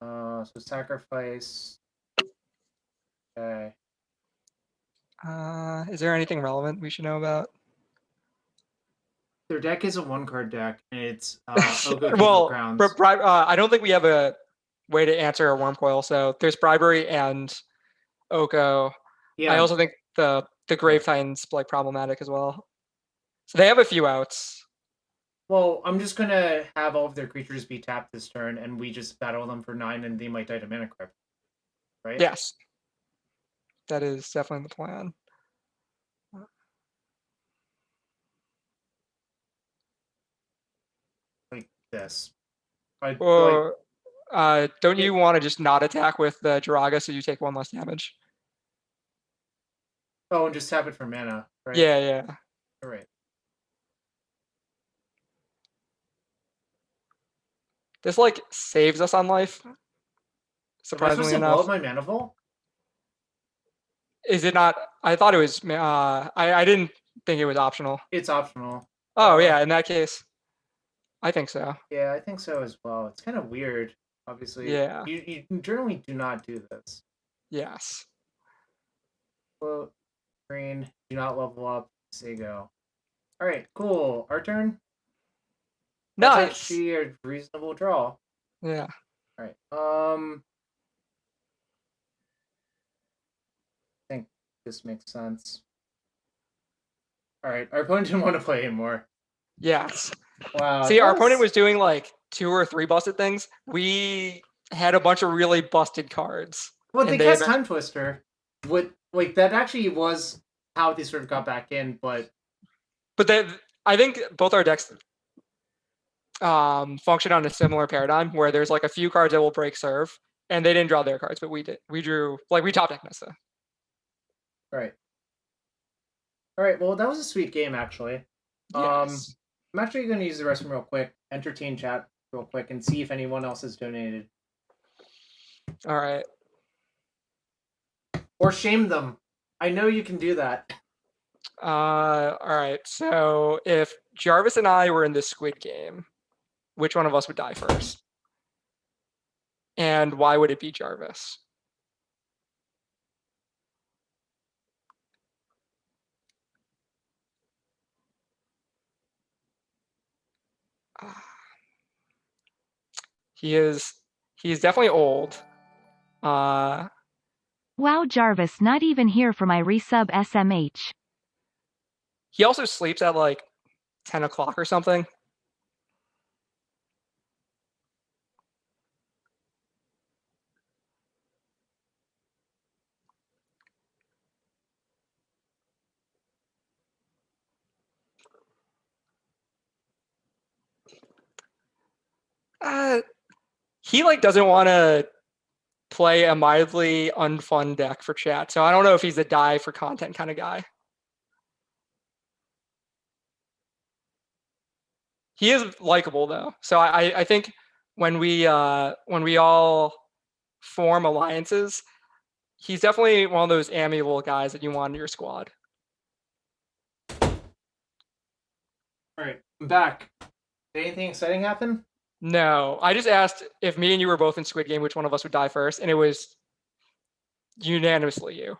So sacrifice. Okay. Is there anything relevant we should know about? Their deck is a 1-card deck, and it's Oko King of Well, Crowns. I don't think we have a way to answer a worm coil. So there's bribery and Oko. Yeah. I also think the Grave Titan's like problematic as well. So they have a few outs. Well, I'm just gonna have all of their creatures be tapped this turn, and we just battle them for 9, and they might die to Mana Crypt. Right? Yes. That is definitely the plan. Like this. Or don't you want to just not attack with the Jiraga so you take 1 less damage? Oh, and just tap it for mana, right? Yeah, yeah. All right. This like saves us on life. Am I Surprisingly supposed to blow enough. up my Mana Vault? Is it not? I thought it was. I didn't think it was optional. It's optional. Oh yeah, in that case, I think so. Yeah, I think so as well. It's kind of weird, obviously. Yeah. You generally do not do this. Yes. Well, green, do not level up. Say go. All right, cool. Our turn. That's Nice. actually a reasonable draw. Yeah. All right. I think this makes sense. All right, our opponent didn't want to play anymore. Yes. Wow. See, our opponent was doing like 2 or 3 busted things. We had a bunch of really busted cards. Well, they cast Time Twister. Like that actually was how they sort of got back in, but I think both our decks function on a similar paradigm where there's like a few cards that will break serve, and they didn't draw their cards, but we did. We drew we top deck Nissa. Right. All right. Well, that was a sweet game, actually. Yes. I'm actually going to use the restroom real quick, entertain chat real quick, and see if anyone else has donated. All right. Or shame them. I know you can do that. All right. So if Jarvis and I were in this Squid Game, which one of us would die first? And why would it be Jarvis? He's definitely old. Wow, Jarvis not even here for my resub SMH. He also sleeps at like 10 o'clock or something. He like doesn't want to play a mildly unfun deck for chat, so I don't know if he's a die for content kind of guy. He is likable though, so I think when we all form alliances, he's definitely one of those amiable guys that you want in your squad. All right, I'm back. Did anything exciting happen? No, I just asked if me and you were both in Squid Game, which one of us would die first, and it was unanimously you.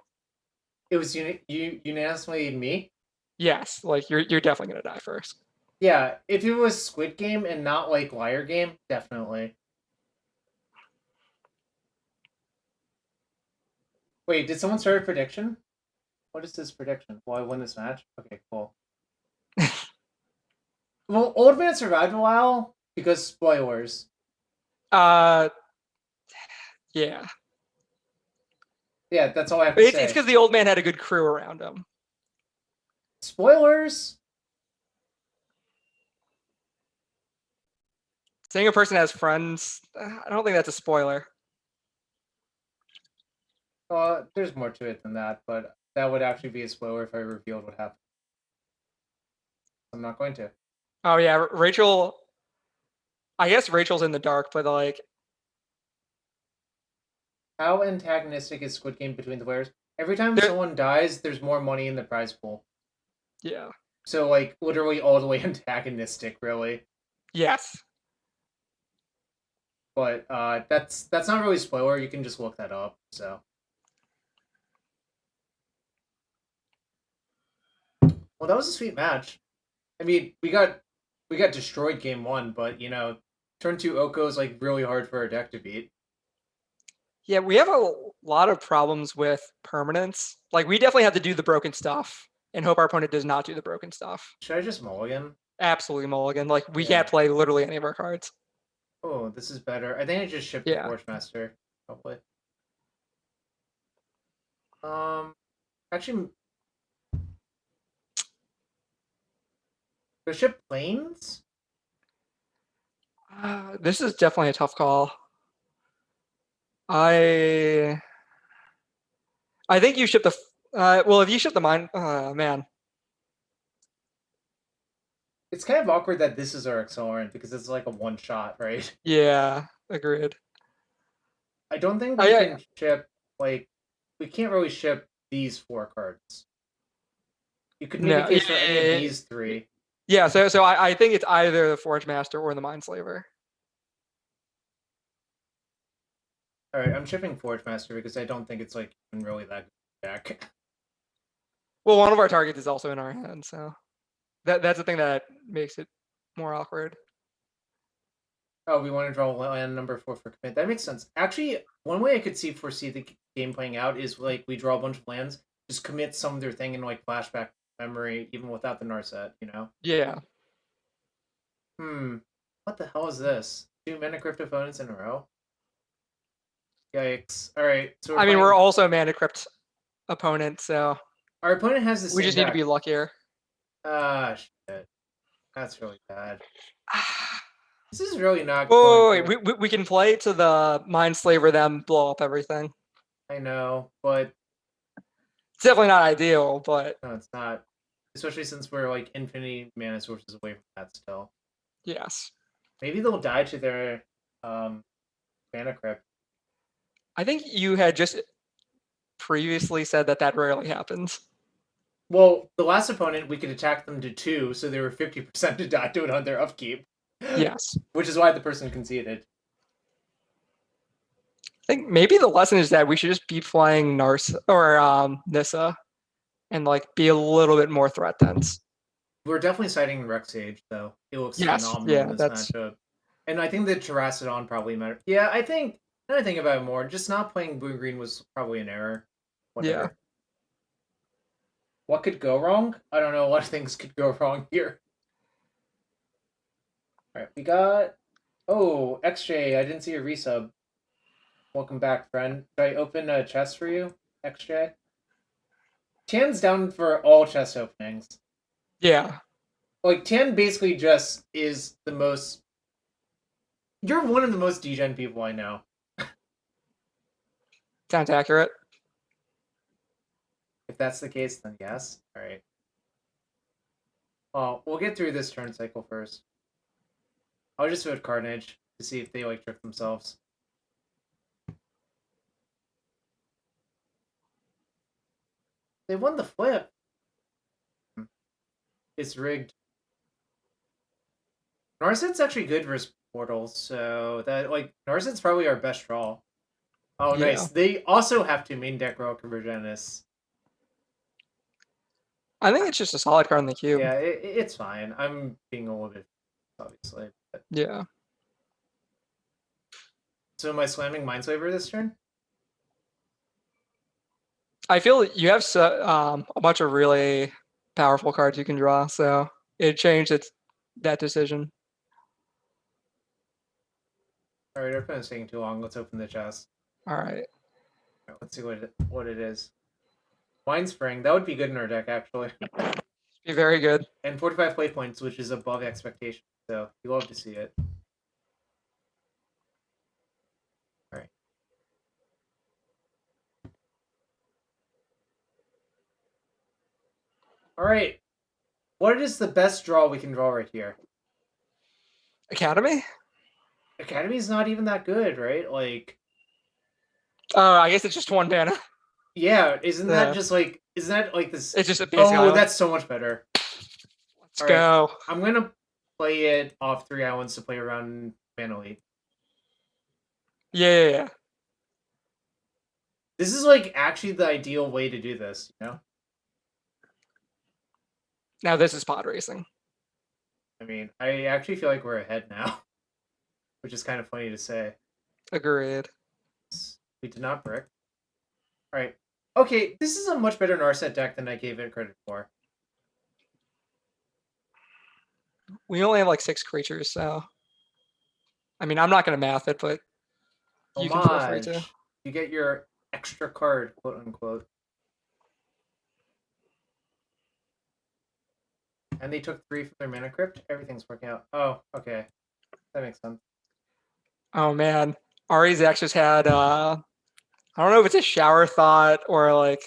It was unanimously me. Yes, like you're definitely gonna die first. Yeah, if it was Squid Game and not like Liar Game, definitely. Wait, did someone start a prediction? What is this prediction? Will I win this match? Okay, cool. Well, Old Man survived a while because spoilers. Yeah. Yeah, that's all I have to say. It's because the old man had a good crew around him. Spoilers? Saying a person has friends, I don't think that's a spoiler. There's more to it than that, but that would actually be a spoiler if I revealed what happened. I'm not going to. Oh yeah, Rachel. I guess Rachel's in the dark, but like, how antagonistic is Squid Game between the players? Every time someone dies, there's more money in the prize pool. Yeah. So like literally all the way antagonistic, really. Yes. But that's not really a spoiler. You can just look that up. So. Well, that was a sweet match. I mean, we got destroyed game 1, but you know, turn 2 Oko is like really hard for our deck to beat. Yeah, we have a lot of problems with permanence. Like, we definitely have to do the broken stuff and hope our opponent does not do the broken stuff. Should I just mulligan? Absolutely mulligan. Like, we can't play literally any of our cards. Oh, this is better. I think I just shipped the Forge Master, probably. Actually, do I ship planes? This is definitely a tough call. I think you ship the. Well, if you ship the mine, man. It's kind of awkward that this is our accelerant because it's like a one shot, right? Yeah, agreed. I don't think we can ship like we can't really ship these 4 cards. You could make a case for any of these 3. Yeah, so I think it's either the Forge Master or the Mindslaver. All right, I'm shipping Forge Master because I don't think it's like even really that good deck. Well, one of our targets is also in our hand, so that's the thing that makes it more awkward. Oh, we want to draw land number 4 for commit. That makes sense. Actually, one way I could foresee the game playing out is like we draw a bunch of lands, just commit some of their thing in like flashback memory, even without the Narset, you know? Yeah. What the hell is this? 2 Mana Crypt opponents in a row? Yikes. Alright, so I mean, we're also a Mana Crypt opponent, so our opponent has this. We just need to be luckier. Ah, shit. That's really bad. This is really not. Wait, we can play to the Mindslaver, them blow up everything. I know, but it's definitely not ideal. But no, it's not. Especially since we're like infinity mana sources away from that still. Yes. Maybe they'll die to their Mana Crypt. I think you had just previously said that rarely happens. Well, the last opponent, we could attack them to 2, so they were 50% to die to it on their upkeep. Yes. Which is why the person conceded. I think maybe the lesson is that we should just be playing Nissa and like be a little bit more threat dense. We're definitely citing Rex Sage, though. It looks phenomenal in this matchup. And I think the Terracodon probably mattered. Yeah, I think, now I think about it more, just not playing blue-green was probably an error. Whatever. Yeah. What could go wrong? I don't know. A lot of things could go wrong here. Alright, we got... Oh, XJ, I didn't see your resub. Welcome back, friend. Should I open a chest for you, XJ? Tian's down for all chest openings. Yeah. Like, Tian basically just is the most... You're one of the most degen people I know. Sounds accurate. If that's the case, then yes. Alright. Well, we'll get through this turn cycle first. I'll just vote Carnage to see if they, like, trick themselves. They won the flip. It's rigged. Narset's actually good versus Portals, so that, like, Narset's probably our best draw. Oh, Yeah. nice. They also have to main deck Royal Convergence. I think it's just a solid card in the cube. Yeah, it's fine. I'm being a little bit, obviously. But... Yeah. So am I slamming Minesweeper this turn? I feel you have a bunch of really powerful cards you can draw, so it changed that decision. Alright, our opponent's taking too long. Let's open the chest. All right. Alright, let's see what it is. Mindspring, that would be good in our deck, actually. Be very good. And 45 play points, which is above expectation. So you love to see it. Alright. Alright. What is the best draw we can draw right here? Academy? Academy's not even that good, right? Like, Oh, I guess it's just one mana. yeah, isn't that Yeah. just like, isn't that like this? It's just a basic Oh, island. that's so much better. Let's All right. go. I'm gonna play it off 3 islands to play around Mana League. Yeah. This is like actually the ideal way to do this, you know? Now this is pod racing. I mean, I actually feel like we're ahead now, which is kind of funny to say. Agreed. We did not brick. All right. Okay, this is a much better Narset deck than I gave it credit for. We only have like 6 creatures, so I mean, I'm not going to math it, but you can feel free to. Homage. You get your extra card, quote unquote. And they took 3 from their mana crypt. Everything's working out. Oh, okay. That makes sense. Oh man, Ari's X just had I don't know if it's a shower thought or like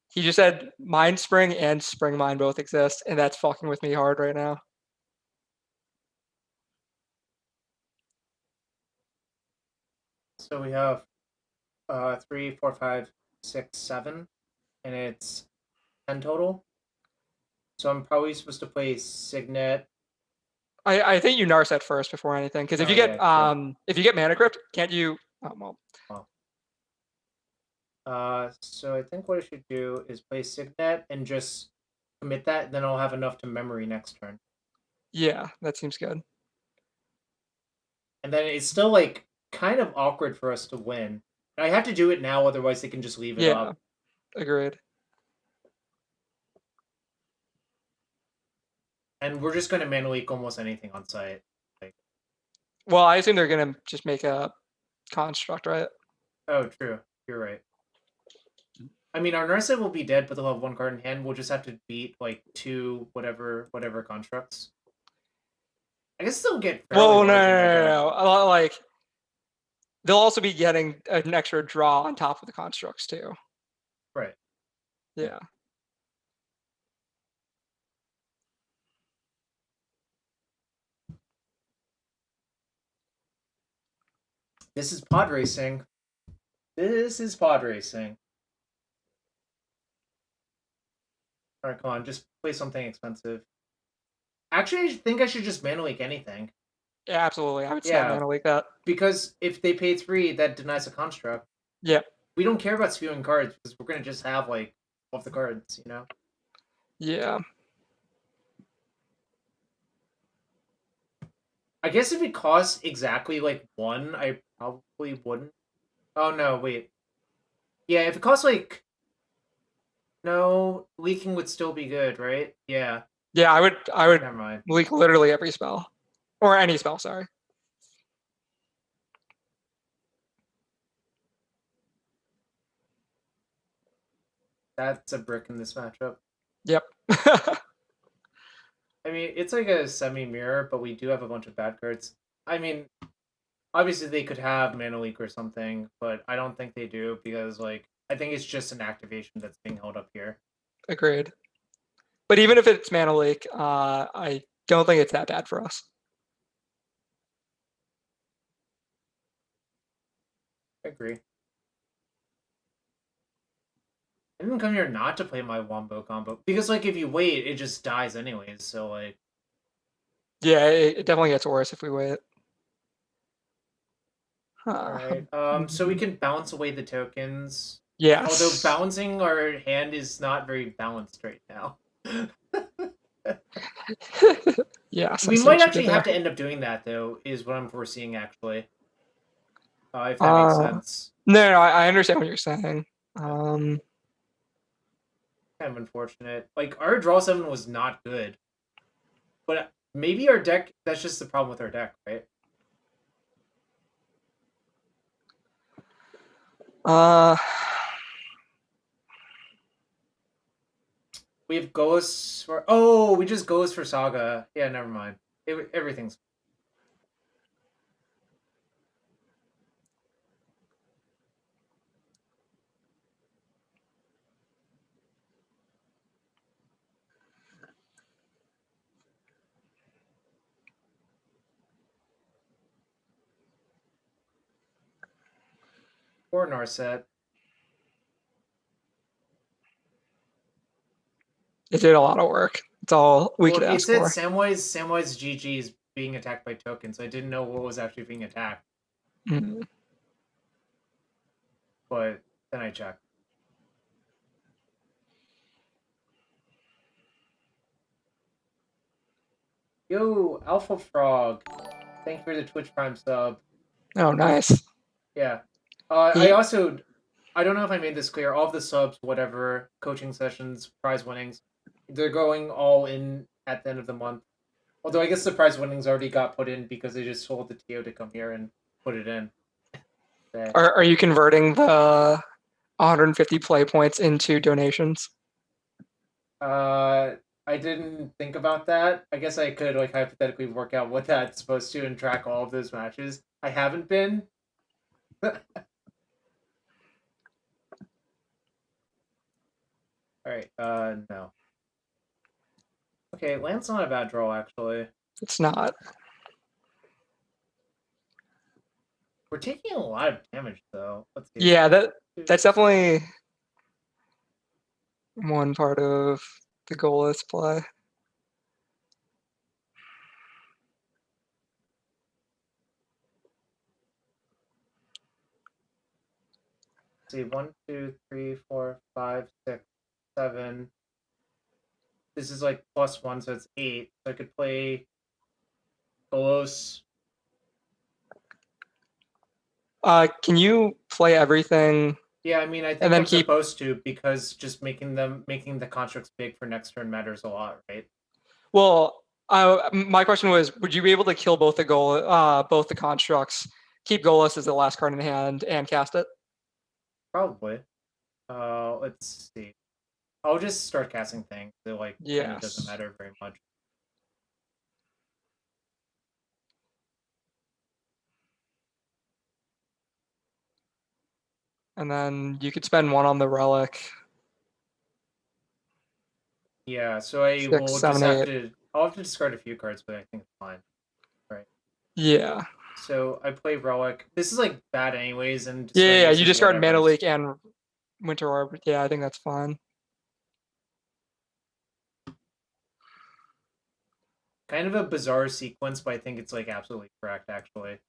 he just said Mind Spring and Spring Mine both exist, and that's fucking with me hard right now. So we have 3, 4, 5, 6, 7, and it's 10 total. So I'm probably supposed to play Signet. I think you Narset first before anything, because if Oh, you get yeah, sure. if you get Mana Crypt, can't you? Oh, well, So I think what I should do is play Signet and just commit that, then I'll have enough to memory next turn. yeah, that seems good. And then it's still like kind of awkward for us to win. I have to do it now, otherwise they can just leave it up. Agreed. And we're just going to mana leak almost anything on site. Well, I assume they're gonna just make a construct, right? Oh, true. You're right. I mean, our Narset will be dead, but they'll have 1 card in hand. We'll just have to beat like 2 whatever constructs. I guess they'll get fairly Well, large in their deck. no. Like they'll also be getting an extra draw on top of the constructs too. Right. Yeah. This is pod racing. This is pod racing. All right, come on, just play something expensive. Actually, I think I should just mana leak anything. Yeah, absolutely. I would say Yeah. mana leak that. Because if they pay 3, that denies a construct. Yeah. We don't care about spewing cards because we're going to just have, like, off the cards, you know? Yeah. I guess if it costs exactly, like, 1, I probably wouldn't. Oh, no, wait. Yeah, if it costs like no, leaking would still be good, right? Yeah. Yeah, I would Never mind. leak literally every spell. Or any spell, sorry. That's a brick in this matchup. Yep. I mean, it's like a semi-mirror, but we do have a bunch of bad cards. I mean, obviously they could have Mana Leak or something, but I don't think they do because, like, I think it's just an activation that's being held up here. Agreed. But even if it's Mana Leak, I don't think it's that bad for us. I agree. I didn't come here not to play my Wombo combo because, like, if you wait, it just dies anyways. So, like, Yeah, it definitely gets worse if we wait. all right. So we can bounce away the tokens. Yes. Although balancing our hand is not very balanced right now. Yes. We might actually have to end up doing that, though, is what I'm foreseeing, actually. If that makes sense. No, I understand what you're saying. Kind of unfortunate. Like, our draw 7 was not good. But maybe our deck, that's just the problem with our deck, right? We have ghosts for... Oh, we just ghost for Saga. Yeah, never mind. Everything's... Or Narset. It did a lot of work. It's all we could It ask said for. Samwise GG is being attacked by tokens. I didn't know what was actually being attacked. Mm. But then I checked. Yo, Alpha Frog. Thank you for the Twitch Prime sub. Oh, nice. Yeah. He- I don't know if I made this clear. All of the subs, whatever, coaching sessions, prize winnings, they're going all in at the end of the month. Although I guess the prize winnings already got put in because they just told the TO to come here and put it in. Are you converting the 150 play points into donations? I didn't think about that. I guess I could like hypothetically work out what that's supposed to and track all of those matches. I haven't been. Alright, no. Okay, land's not a bad draw, actually. It's not. We're taking a lot of damage, though. Let's see. Yeah, that's definitely one part of the goalless play. See, 1, 2, 3, 4, 5, 6, 7. This is like +1, so it's 8. So I could play Golos. Can you play everything? Yeah, I mean, I think And then I'm keep- supposed to because just making the constructs big for next turn matters a lot, right? Well, my question was, would you be able to kill both both the constructs, keep goalless as the last card in hand, and cast it? Probably. Let's see. I'll just start casting things. It like kind of doesn't Yes. matter very much. And then you could spend one on the relic. Yeah, so I 6, will 7, just have 8. to. I'll have to discard a few cards, but I think it's fine. Right. Yeah. So I play Relic. This is like bad anyways, and Yeah, this you is discard Mana whatever. Leak and Winter Orb. Yeah, I think that's fine. Kind of a bizarre sequence, but I think it's like absolutely correct actually.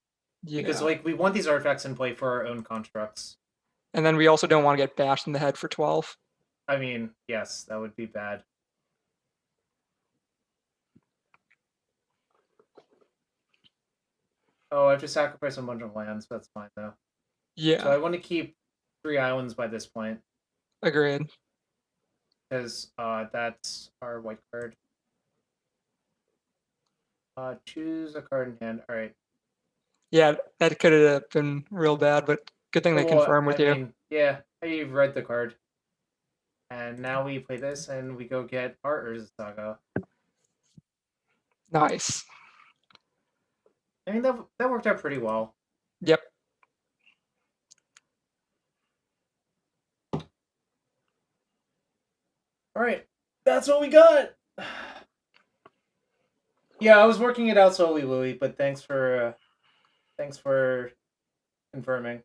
Yeah. Because like we want these artifacts in play for our own constructs. And then we also don't want to get bashed in the head for 12. I mean, yes, that would be bad. Oh, I have to sacrifice a bunch of lands. That's fine though. Yeah. So I want to keep 3 islands by this point. Agreed. Because that's our white card. Choose a card in hand. All right. Yeah, that could have been real bad, but good thing they Well, confirm with I you. mean, yeah, I read the card. And now we play this, and we go get our Urza Saga. Nice. I mean, that worked out pretty well. Yep. All right, that's what we got. Yeah, I was working it out slowly, Louis, but thanks for confirming.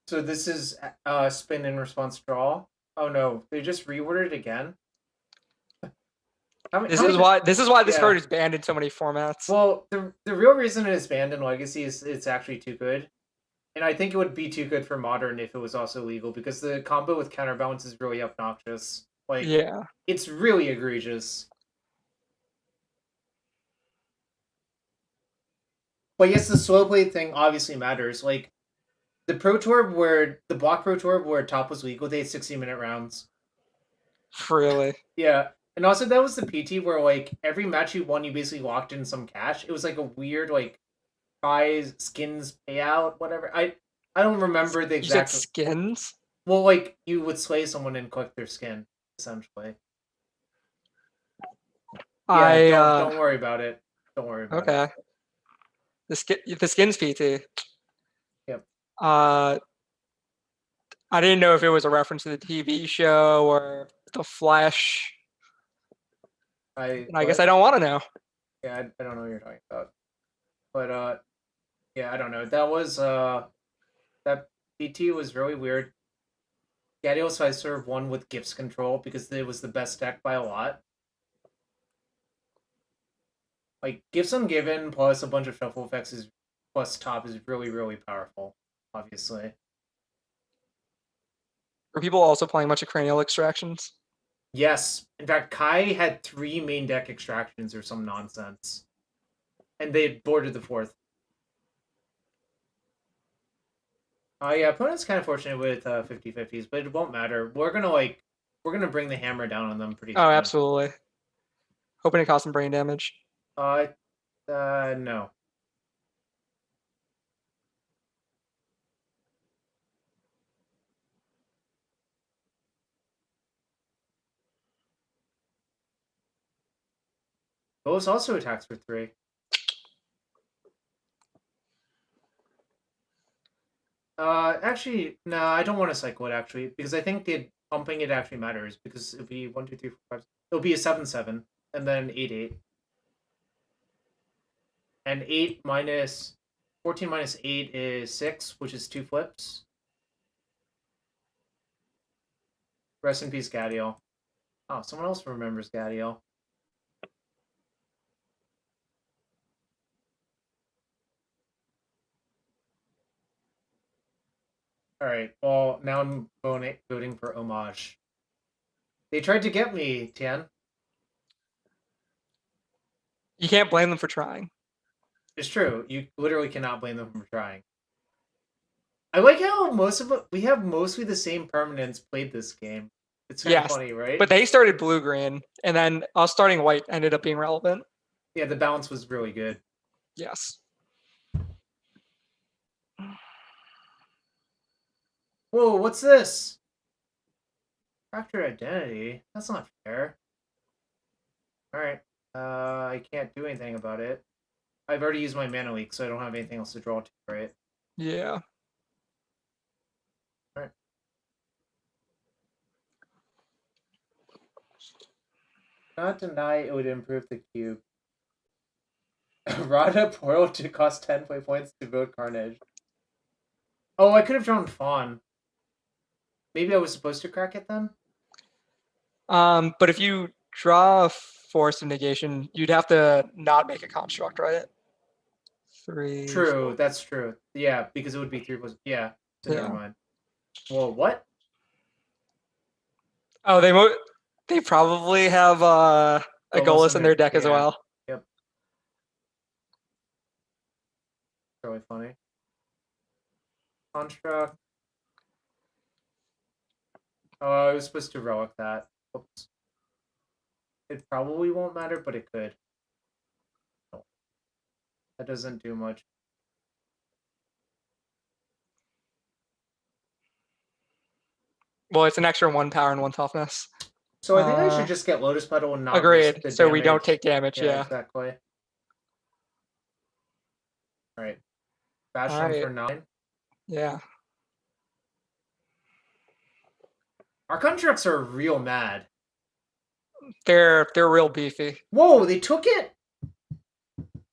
So this is spin in response draw. Oh no, they just reordered it again. This is why this Yeah. card is banned in so many formats. Well, the real reason it is banned in Legacy is it's actually too good. And I think it would be too good for Modern if it was also legal, because the combo with Counterbalance is really obnoxious. Like, Yeah. it's really egregious. But yes, the slow play thing obviously matters. Like, the Pro Tour the Block Pro Tour where top was legal, they had 60-minute rounds. Really? Yeah. And also that was the PT where like every match you won you basically locked in some cash. It was like a weird like prize skins payout, whatever. I don't remember the You said exact skins? Well, like you would slay someone and collect their skin, essentially. Yeah, don't worry about it. Don't worry about it. Okay. The skins PT. Yep. I didn't know if it was a reference to the TV show or the Flash. And I guess I don't want to know. Yeah, I don't know what you're talking about. But yeah, I don't know. That was that PT was really weird. Gadiel's Fiserv won with Gifts Control because it was the best deck by a lot. Like Gifts Ungiven plus a bunch of shuffle effects plus top is really, really powerful, obviously. Were people also playing much of cranial extractions? Yes. In fact, Kai had 3 main deck extractions or some nonsense. And they boarded the 4th. Yeah, opponent's kind of fortunate with 50-50s, but it won't matter. We're gonna bring the hammer down on them pretty soon. Oh, absolutely. Hoping to cause some brain damage. No. Those also attacks for 3. Actually, no, I don't want to cycle it actually, because I think the pumping it actually matters, because it'll be 1, 2, 3, 4, 5. It'll be a 7-7, and then 8-8. And 14 minus 8 is 6, which is 2 flips. Rest in peace, Gadiel. Oh, someone else remembers Gadiel. Alright, well, now I'm voting for Homage. They tried to get me, Thien. You can't blame them for trying. It's true. You literally cannot blame them for trying. I like how we have mostly the same permanents played this game. It's kind of funny, right? But they started blue-green, and then us starting white ended up being relevant. Yeah, the balance was really good. Yes. Whoa, what's this? Fractured identity? That's not fair. Alright. I can't do anything about it. I've already used my mana leak, so I don't have anything else to draw to, right? Yeah. Alright. Not deny it would improve the cube. Rada Portal to cost 10 play points to vote Carnage. Oh, I could have drawn Fawn. Maybe I was supposed to crack it then? But if you draw Force of Negation, you'd have to not make a construct, right? 3. True, that's true. Yeah, because it would be 3 plus. Yeah, so Yeah. never mind. Well, what? Oh, They probably have a Golas in their deck as yeah. well. Yep. Really funny. Construct. Oh, I was supposed to relic that. Oops. It probably won't matter, but it could. That doesn't do much. Well, it's an extra 1 power and 1 toughness. So I think I should just get Lotus Petal and not risk Agreed. the So we don't damage. take damage. Yeah. Exactly. All right. Bash All them right. for 9. Yeah. Our constructs are real mad. They're real beefy. Whoa, they took it?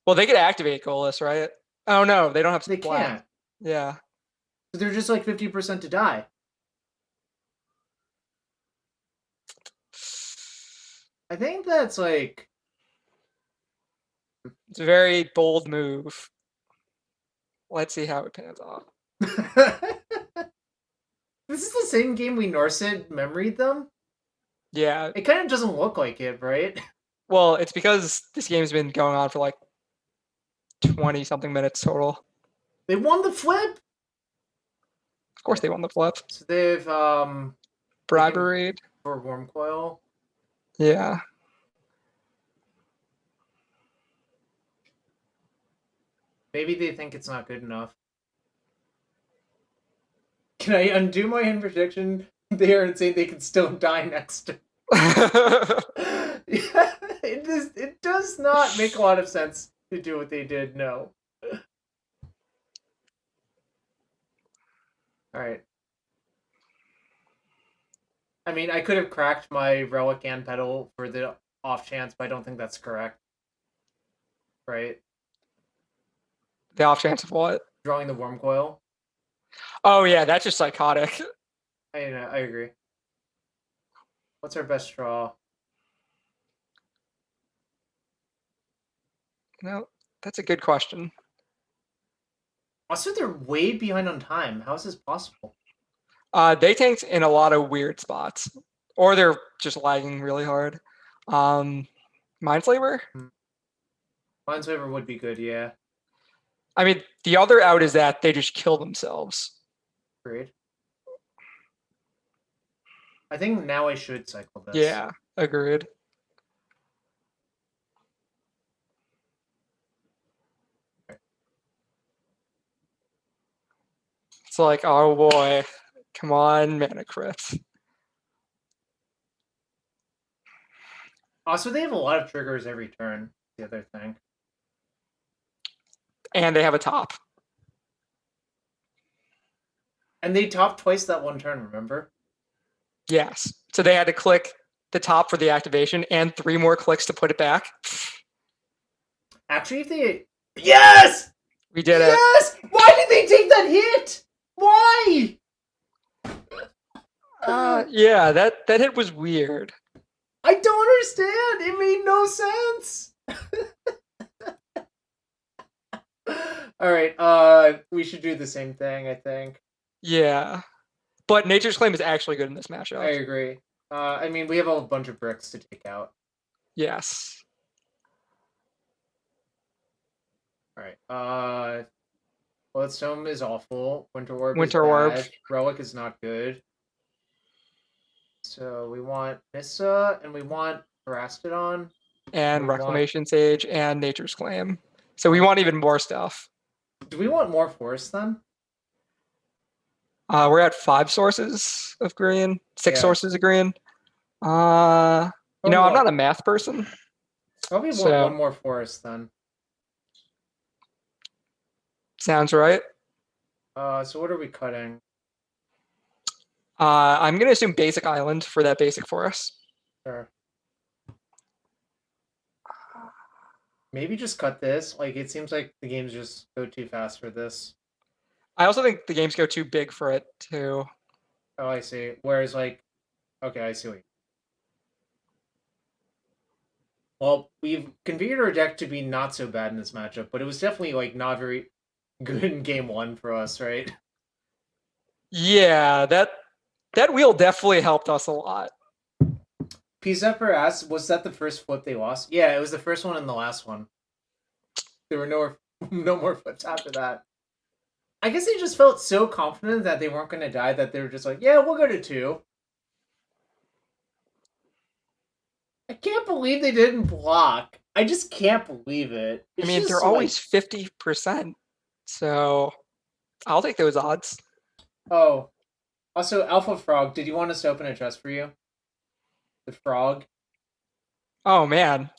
Well, they could activate Golas, right? Oh no, they don't have They black. can't. Yeah. So they're just like 50% to die. I think that's like... It's a very bold move. Let's see how it pans out. This is the same game we Norsid memoried them? Yeah. It kind of doesn't look like it, right? Well, it's because this game's been going on for like 20 something minutes total. They won the flip! Of course they won the flip. So they've, Bribery. for Worm Coil. Yeah. Maybe they think it's not good enough. Can I undo my end prediction there and say they can still die next to... Yeah, it does not make a lot of sense to do what they did, no. Alright. I mean, I could have cracked my Relic and Petal for the off chance, but I don't think that's correct. Right? The off chance of what? Drawing the Worm Coil. Oh yeah, that's just psychotic. I agree. What's our best draw? No, that's a good question. Also, they're way behind on time. How is this possible? They tanked in a lot of weird spots, or they're just lagging really hard. Mindslaver? Minesweeper would be good, yeah. I mean, the other out is that they just kill themselves. Agreed. I think now I should cycle this. Yeah, agreed. It's like, oh boy, come on, mana crits. Also, they have a lot of triggers every turn. The other thing. And they have a top. And they topped twice that one turn, remember? Yes. So they had to click the top for the activation and 3 more clicks to put it back. Actually, if they... Yes! We did it. Yes! Why did they take that hit? Why? Yeah, that hit was weird. I don't understand. It made no sense. All right. We should do the same thing, I think. Yeah. But Nature's Claim is actually good in this matchup. I agree. I mean, we have a bunch of bricks to take out. Yes. All right. Bloodstone is awful. Winter Orb Winter is Orb. bad. Relic is not good. So we want Nissa, and we want Terastodon. And We want- Reclamation Sage and Nature's Claim. So we want even more stuff. Do we want more forest then? We're at 5 sources of green, 6 Yeah. sources of green. You know, I'm want- not a math person. Probably want So- one more forest then. Sounds right. So what are we cutting? I'm going to assume basic island for that basic forest. Sure. Maybe just cut this. Like, it seems like the games just go too fast for this. I also think the games go too big for it, too. Oh, I see. Whereas, like, okay, I see what you... Well, we've configured our deck to be not so bad in this matchup, but it was definitely, like, not very good in game 1 for us, right? Yeah, that wheel definitely helped us a lot. P-Zepper asked, was that the first flip they lost? Yeah, it was the first one and the last one. There were no more flips after that. I guess they just felt so confident that they weren't going to die that they were just like, yeah, we'll go to 2. I can't believe they didn't block. I just can't believe it. I mean, they're always 50%, so I'll take those odds. Oh. Also, Alpha Frog, did you want us to open a chest for you? The frog? Oh, man.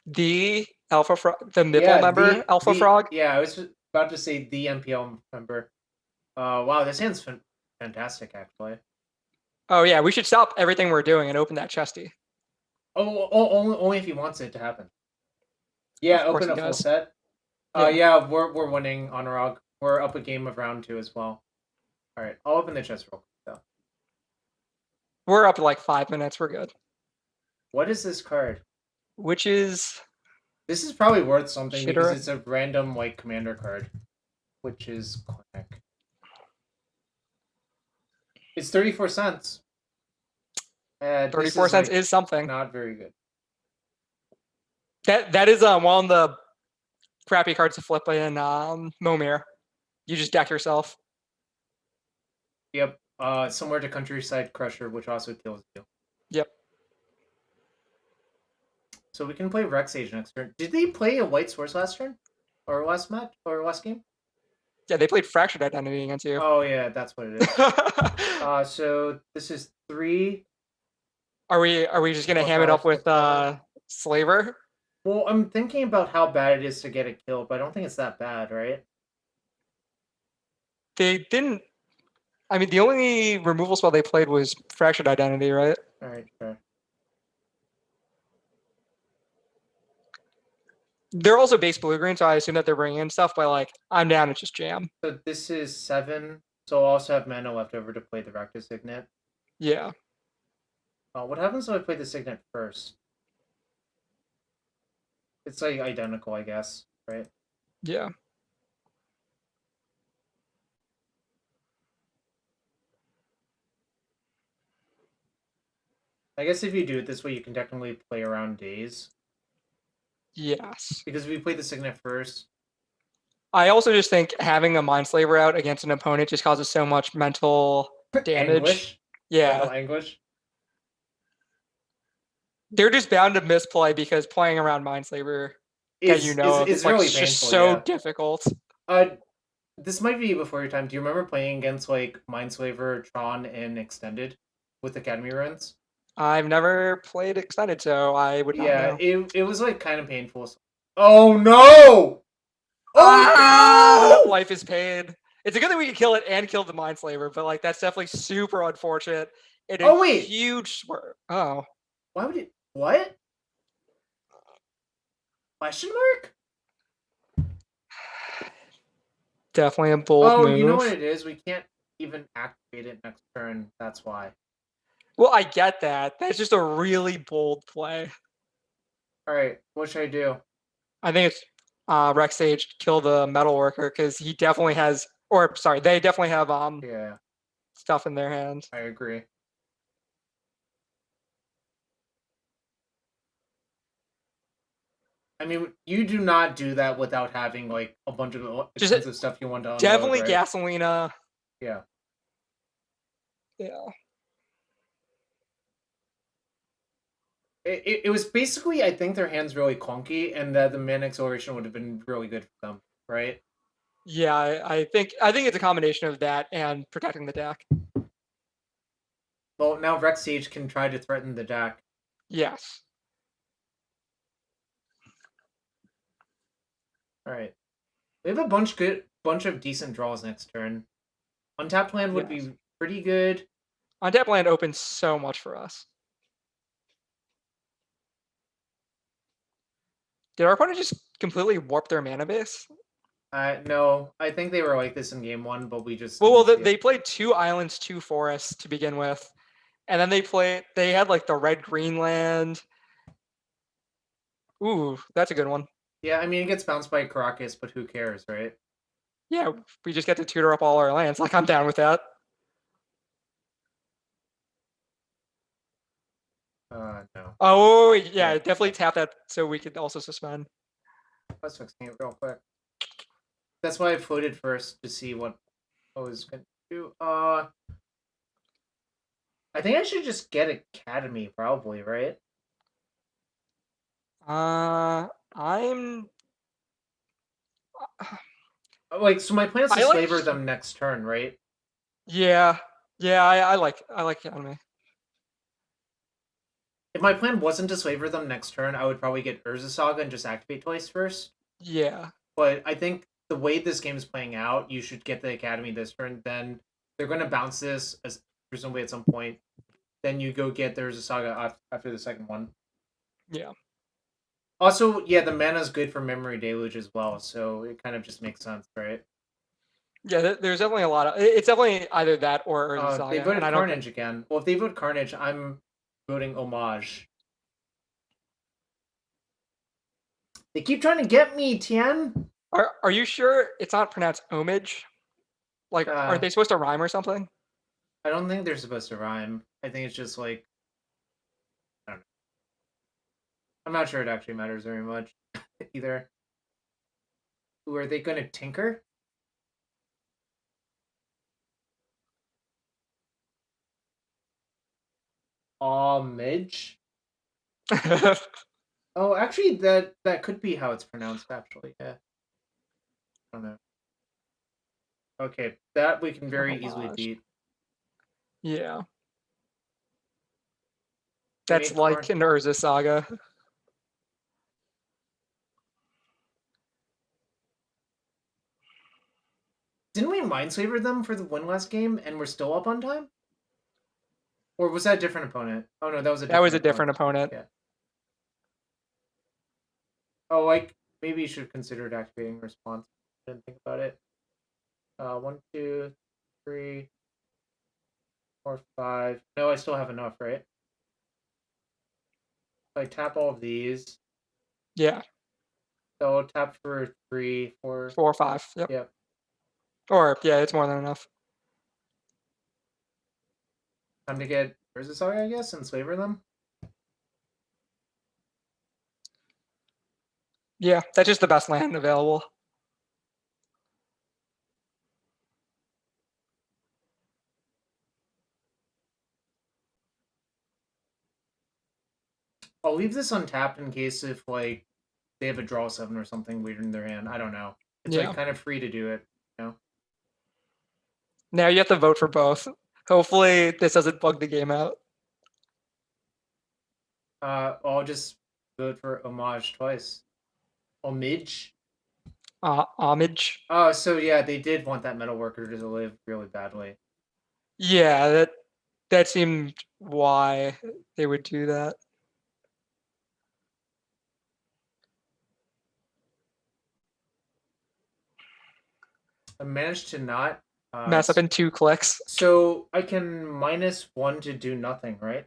The Alpha Frog, the Mipple member Alpha Frog? Yeah, I was about to say the MPL member. Wow, this hand's fantastic, actually. Oh, yeah, we should stop everything we're doing and open that chesty. Oh, only if he wants it to happen. Yeah, open a full set. Yeah, we're winning on Rog. We're up a game of round 2 as well. All right, I'll open the chest real quick, though. We're up to like 5 minutes. We're good. What is this card? Which is... This is probably worth something Shitter. because it's a random, like, commander card. Which is Clinic. It's 34 cents. 34 cents is something. Not very good. That is one of the crappy cards to flip in Momir. You just deck yourself. Yep. Somewhere to Countryside Crusher, which also kills you. Yep. So we can play Rexage next turn. Did they play a White Source last turn? Or last match? Or last game? Yeah, they played Fractured Identity against you. Oh yeah, that's what it is. So this is 3. Are we just gonna ham it up with Slaver? Well, I'm thinking about how bad it is to get a kill, but I don't think it's that bad, right? They didn't. I mean, the only removal spell they played was Fractured Identity, right? All right, sure. They're also base blue-green, so I assume that they're bringing in stuff, but like, I'm down to just jam. So this is 7, so I'll also have mana left over to play the Rakta Signet. Yeah. What happens if I play the Signet first? It's like identical, I guess, right? Yeah. I guess if you do it this way, you can technically play around days. Yes. Because if we play the Signet first... I also just think having a Mindslaver out against an opponent just causes so much mental damage. Anguish? Yeah. Mental anguish? They're just bound to misplay because playing around Mindslaver Is it's really like painful, just so yeah. difficult. This might be before your time. Do you remember playing against like Mindslaver, Tron, and Extended with Academy runs? I've never played Extended, so I would not know. It was like kind of painful. Oh no! Oh no! Life is pain. It's a good thing we can kill it and kill the Mindslaver, but like that's definitely super unfortunate. And a huge swerve. Oh. Why would it? What? Question mark? Definitely a bold move. Oh, you know what it is? We can't even activate it next turn. That's why. Well, I get that. That's just a really bold play. Alright, what should I do? I think it's Rexage kill the Metalworker because he definitely has, or sorry, they definitely have stuff in their hands. I agree. I mean, you do not do that without having like a bunch of expensive stuff you want to unload, definitely right? Gasolina. Yeah. Yeah. It was basically, I think their hand's really clunky, and that the mana acceleration would have been really good for them, right? Yeah, I think it's a combination of that and protecting the deck. Well, now Rexage can try to threaten the deck. Yes. All right, we have a bunch of decent draws next turn. Untapped land would be pretty good. Untapped land opens so much for us. Did our opponent just completely warp their mana base? No, I think they were like this in game 1, but we just... Well, they played 2 islands, 2 forests to begin with. And then they had like the red-green land. Ooh, that's a good one. Yeah, I mean, it gets bounced by Caracas, but who cares, right? Yeah, we just get to tutor up all our lands. Like, I'm down with that. No. Oh, yeah, Yeah. definitely tap that so we could also suspend. Let's fixing it real quick. That's why I floated first to see what I was gonna do. I think I should just get Academy, probably, right? I'm. Like, so my plan is to I like. slaver them next turn, right? Yeah, I like anime. If my plan wasn't to slaver them next turn, I would probably get Urza Saga and just activate twice first. Yeah, But I think the way this game is playing out, you should get the Academy this turn. Then they're going to bounce this as presumably at some point. Then you go get the Urza Saga after the second one. yeah. Also, yeah, the mana is good for Memory Deluge as well, so it kind of just makes sense, right? Yeah, there's definitely a lot of. It's definitely either that or Urza They Saga, voted and I don't. Carnage again. Well, if they vote Carnage, I'm voting Homage. They keep trying to get me, Thien. Are you sure it's not pronounced homage? Like, are they supposed to rhyme or something? I don't think they're supposed to rhyme. I think it's just like, I don't know. I'm not sure it actually matters very much either. Ooh, are they going to tinker? Homage? Oh, actually, that could be how it's pronounced. Actually, yeah. I don't know. Okay, that we can very easily Homage. beat. Yeah, They that's made like an Urza Saga. Didn't we Mindslaver them for the win last game, and we're still up on time? Or was that a different opponent? Oh no, that was a That was a different opponent. Yeah. Oh, maybe you should have considered activating response. Didn't think about it. 1, 2, 3, 4, 5. No, I still have enough, right? I tap all of these. Yeah. So I'll tap for 3, 4. 4 or 5. Yep. Yep. Or yeah, it's more than enough. Time to get Urza Saga, I guess, and slaver them. Yeah, that's just the best land available. I'll leave this untapped in case if like they have a draw 7 or something weird in their hand. I don't know. It's Yeah. like kind of free to do it, you know. Now you have to vote for both. Hopefully this doesn't bug the game out. I'll just vote for Homage twice. Homage. Homage. Oh, so yeah, they did want that metal worker to live really badly. Yeah, that seemed why they would do that. I managed to not Mess up in 2 clicks. So I can -1 to do nothing, right?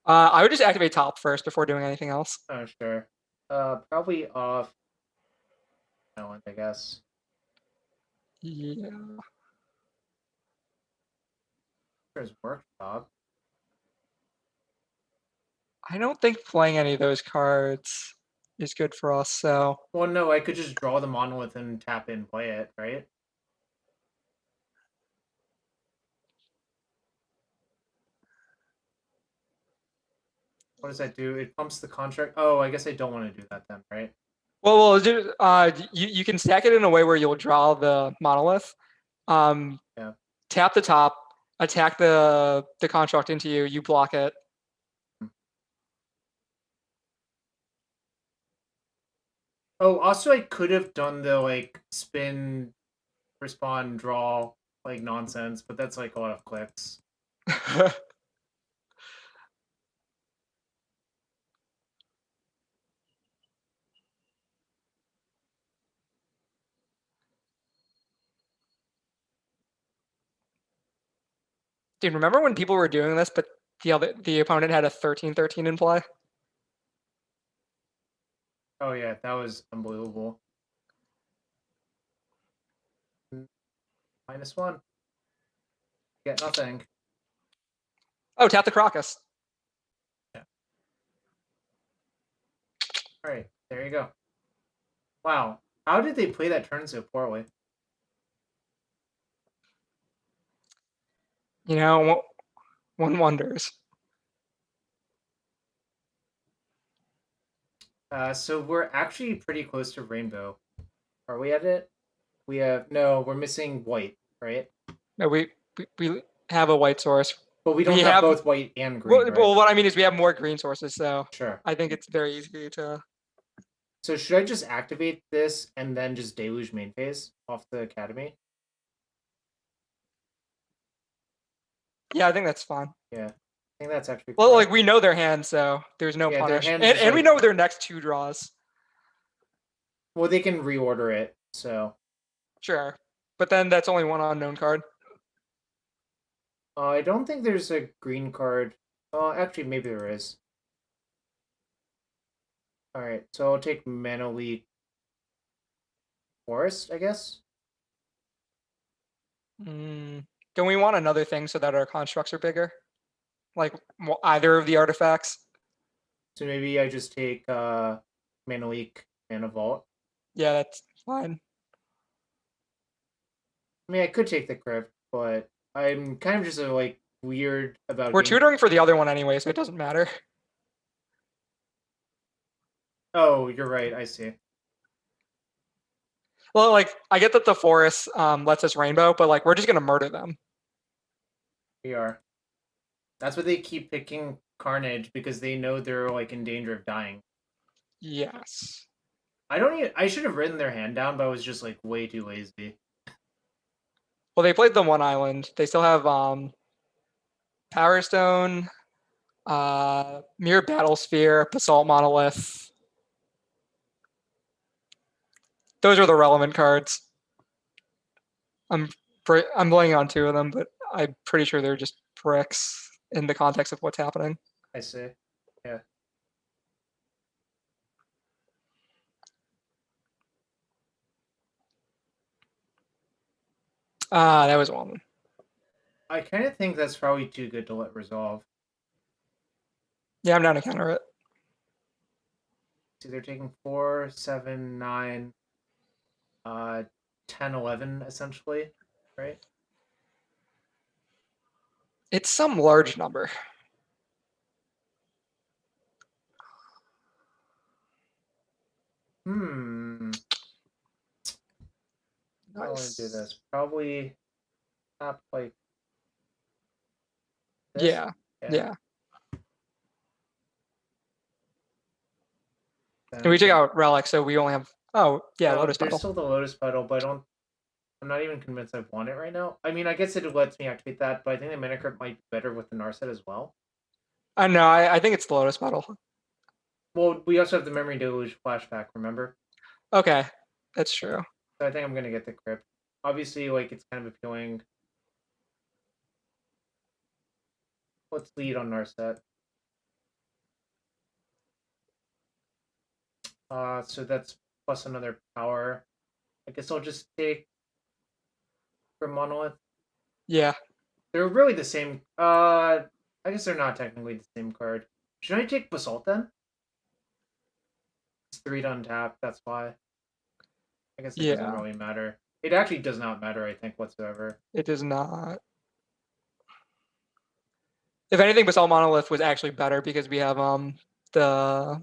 I would just activate top first before doing anything else. Oh, sure. Probably off talent, I guess. Yeah. There's workshop. I don't think playing any of those cards is good for us, so. Well, no, I could just draw the monolith and tap in, play it, right? What does that do? It pumps the contract. Oh, I guess I don't want to do that then, right? Well, you can stack it in a way where you'll draw the monolith. Yeah. Tap the top, attack the construct into you. You block it. Oh, also I could have done the like spin, respond, draw like nonsense, but that's like a lot of clicks. Dude, remember when people were doing this, but the opponent had a 13-13 in play? Oh yeah, that was unbelievable. -1. Get nothing. Oh, tap the Crocus. All right, there you go. Wow, how did they play that turn so poorly? You know, one wonders. So we're actually pretty close to rainbow. Are we at it? We're missing white, right? No, we have a white source. But we don't We have have- both white and green, right? Well, what I mean is we have more green sources, so Sure. I think it's very easy to. So should I just activate this and then just deluge main phase off the academy? Yeah, I think that's fine. Yeah, I think that's actually Well, correct. like we know their hand, so there's no Yeah, their punish, hand and, is and we like- know their next 2 draws. Well, they can reorder it, so Sure, but then that's only one unknown card. I don't think there's a green card. Oh, actually, maybe there is. All right, so I'll take Mana Leak Forest, I guess. Don't we want another thing so that our constructs are bigger? Like either of the artifacts? So maybe I just take Mana Leak, Mana Vault. Yeah, that's fine. I mean, I could take the Crypt, but I'm kind of just like weird about. We're being... tutoring for the other one anyway, so it doesn't matter. Oh, you're right. I see. Well, like I get that the forest lets us rainbow, but like we're just gonna murder them. We are. That's what they keep picking Carnage because they know they're like in danger of dying. Yes. I should have written their hand down, but I was just like way too lazy. Well, they played the one island. They still have Power Stone, Mirror Battle Sphere, Basalt Monolith. Those are the relevant cards. I'm blanking on 2 of them, but I'm pretty sure they're just bricks in the context of what's happening. I see. Yeah. That was one. I kind of think that's probably too good to let resolve. Yeah, I'm down to counter it. See, they're taking 4, 7, 9, 10, 11, essentially, right? It's some large number. How do I want to do this? Probably not like this? Yeah. Yeah. And we took out Relic, so we only have. Oh, yeah, No, Lotus there's Petal. still the Lotus Petal, but I'm not even convinced I want it right now. I mean, I guess it lets me activate that, but I think the Mana Crypt might be better with the Narset as well. No, I think it's the Lotus Petal. Well, we also have the Memory Deluge flashback, remember? Okay, that's true. So I think I'm gonna get the Crypt. Obviously, like, it's kind of appealing. Let's lead on Narset. So that's plus another power. I guess I'll just take for Monolith. Yeah. They're really the same. I guess they're not technically the same card. Should I take Basalt then? It's 3 to untap, that's why. I guess it doesn't really matter. It actually does not matter, I think, whatsoever. It does not. If anything, Basalt Monolith was actually better because we have the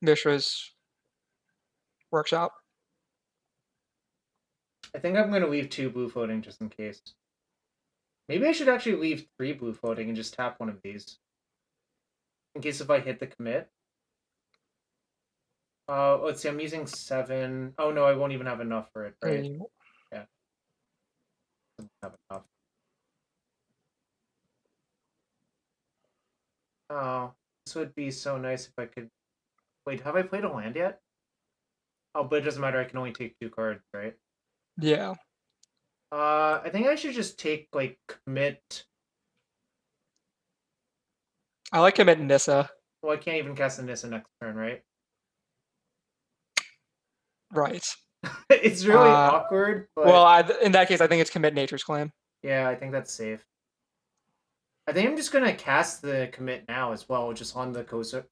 Mishra's workshop. I think I'm gonna leave 2 blue floating just in case. Maybe I should actually leave 3 blue floating and just tap one of these. In case if I hit the commit. Let's see, I'm using 7. Oh no, I won't even have enough for it, right? Yeah. Doesn't have enough. Oh, this would be so nice if I could... Wait, have I played a land yet? Oh, but it doesn't matter, I can only take 2 cards, right? Yeah. I think I should just take, like, commit... I like commit Nissa. Well, I can't even cast the Nissa next turn, right? Right. It's really awkward, but... Well, in that case, I think it's commit Nature's Claim. Yeah, I think that's safe. I think I'm just gonna cast the commit now as well, just on the coercive.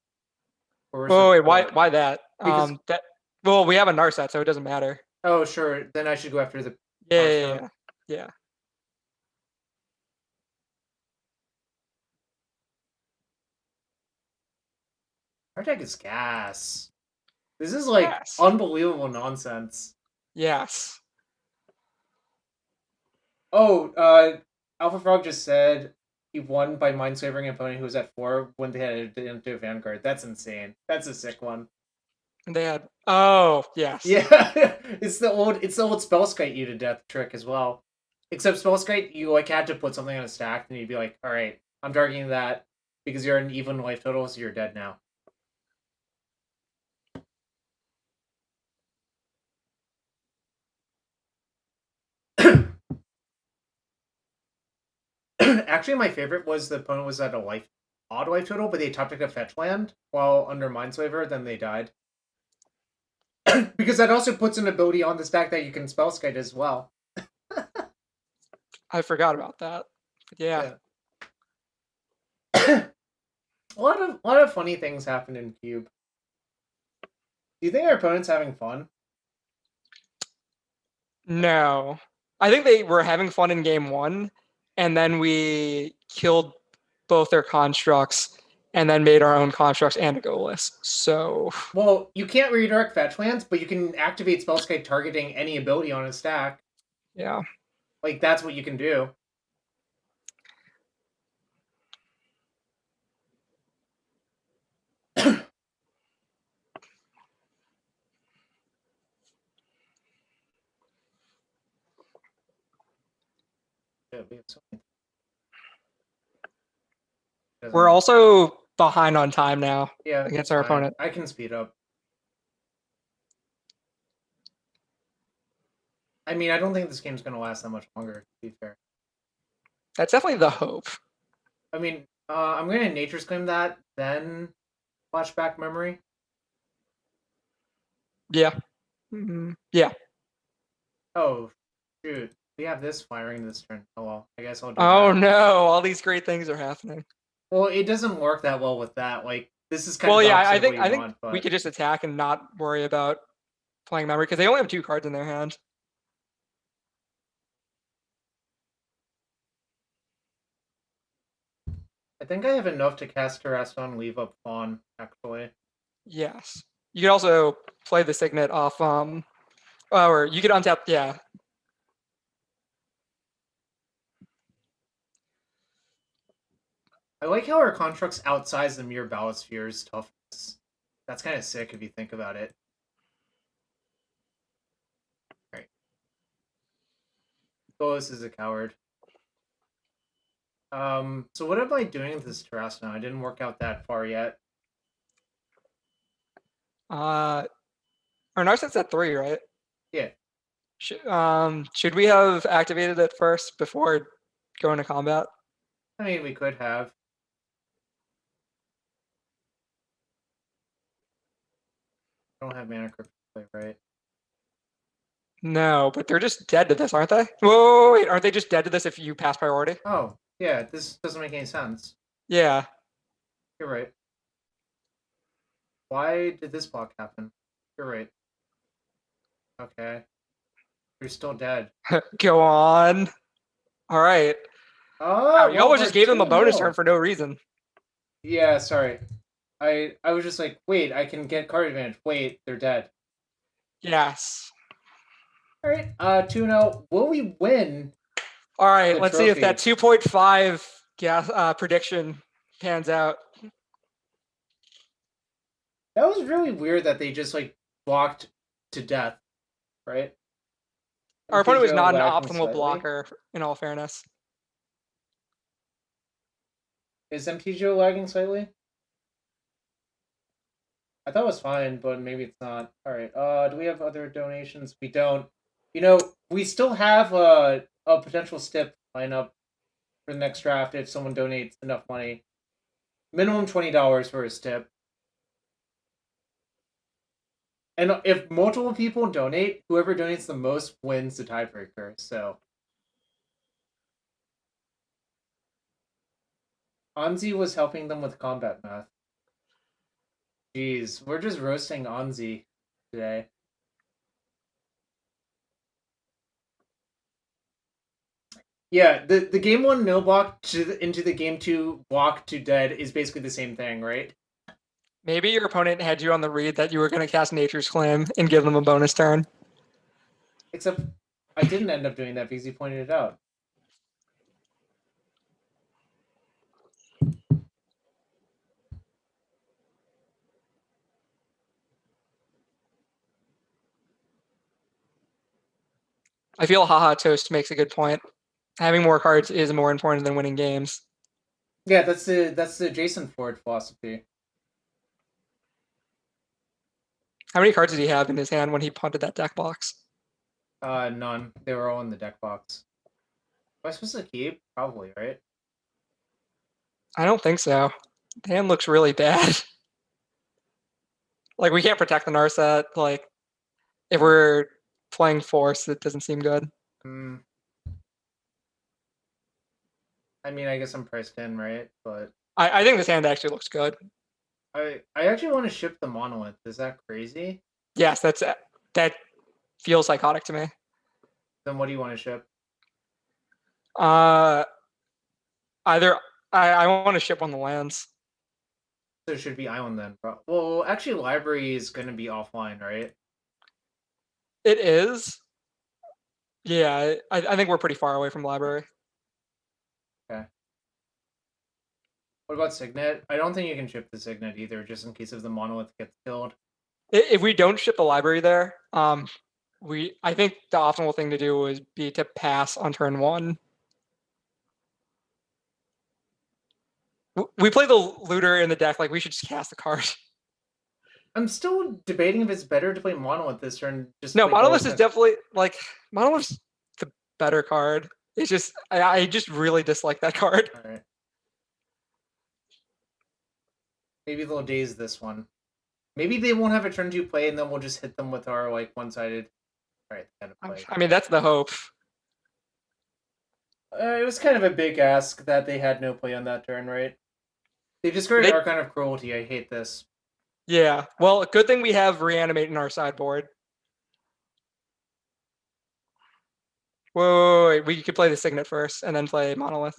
Oh wait, why that? Because Well, we have a Narset, so it doesn't matter. oh sure, then I should go after the Yeah. Our deck is gas. This is like Yes. unbelievable nonsense. Yes. Oh, Alpha Frog just said he won by mind-slavering an opponent who was at 4 when they had into Vanguard. That's insane. That's a sick one. And they had yes. Yeah, it's the old Spellskite you to death trick as well. Except Spellskite, you like had to put something on a stack, and you'd be like, all right, I'm targeting that because you're an even life total, so you're dead now. Actually, my favorite was the opponent was at a odd life total, but they tapped a fetch land while under Mindslaver, then they died. Because that also puts an ability on the stack that you can Spellskite as well. I forgot about that. But yeah. a lot of funny things happen in Cube. Do you think our opponent's having fun? No. I think they were having fun in game 1, and then we killed both their constructs and then made our own constructs and a goalless. So well, you can't redirect fetch lands, but you can activate Spellskite targeting any ability on a stack. Yeah. Like that's what you can do. We're also behind on time now. Yeah, against our opponent. I can speed up. I mean, I don't think this game's going to last that much longer, to be fair. That's definitely the hope. I mean, I'm going to Nature's Claim that, then Flashback Memory. Yeah. Yeah. Oh, shoot. We have this firing this turn. Oh, well. I guess I'll do Oh, that. no. All these great things are happening. Well, it doesn't work that well with that. Like, this is kind of yeah, I think we could just attack and not worry about playing memory because they only have 2 cards in their hand. I think I have enough to cast Terraston, leave up Fawn, actually. Yes. You could also play the Signet off, or you could untap, yeah. I like how our constructs outsize the mere Ballosphere's toughness. That's kind of sick if you think about it. Alright. Golos is a coward. So what am I doing with this Terraston? I didn't work out that far yet. Our Narset's at 3, right? Yeah. Should we have activated it first before going to combat? I mean, we could have. I don't have mana crypt to play, right? No, but they're just dead to this, aren't they? Whoa, wait, aren't they just dead to this if you pass priority? Oh, yeah, this doesn't make any sense. Yeah. You're right. Why did this block happen? You're right. Okay. You're still dead. Go on. All right. Oh, you almost just gave them a bonus turn for no reason. Yeah, sorry. I was just like, wait, I can get card advantage. Wait, they're dead. Yes. All right, 2-0. Will we win? All right, let's see if that 2.5 gas prediction pans out. That was really weird that they just like blocked to death, right? Our opponent was not an lagging optimal slightly. blocker, in all fairness. Is MTGO lagging slightly? I thought it was fine, but maybe it's not. All right. Do we have other donations? We don't. You know, we still have a potential stip lineup for the next draft if someone donates enough money. Minimum $20 for a stip. And if multiple people donate, whoever donates the most wins the tiebreaker. So Anzi was helping them with combat math. Jeez, we're just roasting Anzi today. Yeah, the game 1 no block into the game 2 block to dead is basically the same thing, right? Maybe your opponent had you on the read that you were going to cast Nature's Claim and give them a bonus turn. Except I didn't end up doing that because he pointed it out. I feel Haha Toast makes a good point. Having more cards is more important than winning games. Yeah, that's the Jason Ford philosophy. How many cards did he have in his hand when he punted that deck box? None. They were all in the deck box. Am I supposed to keep? Probably, right? I don't think so. The hand looks really bad. Like, we can't protect the Narset. Like, if we're playing Force, it doesn't seem good. Hmm. I mean, I guess I'm priced in, right? But I think this hand actually looks good. I actually want to ship the Monolith. Is that crazy? Yes, that feels psychotic to me. Then what do you want to ship? Either I want to ship on the lands. So it should be Island then. Well, actually, Library is going to be offline, right? It is. Yeah, I think we're pretty far away from library. Okay. What about Signet? I don't think you can ship the Signet either, just in case if the Monolith gets killed. If we don't ship the library there, I think the optimal thing to do would be to pass on turn 1. We play the looter in the deck, like we should just cast the card. I'm still debating if it's better to play Monolith this turn. Just No, play Monolith is Golden. definitely like Monolith's the better card. It's just I just really dislike that card. All right. Maybe they'll daze this one. Maybe they won't have a turn 2 play, and then we'll just hit them with our like one-sided. All right, kind of play. I mean, that's the hope. It was kind of a big ask that they had no play on that turn, right? They discarded Archon of Cruelty. I hate this. Yeah. Well, good thing we have Reanimate in our sideboard. Wait. We could play the Signet first and then play Monolith.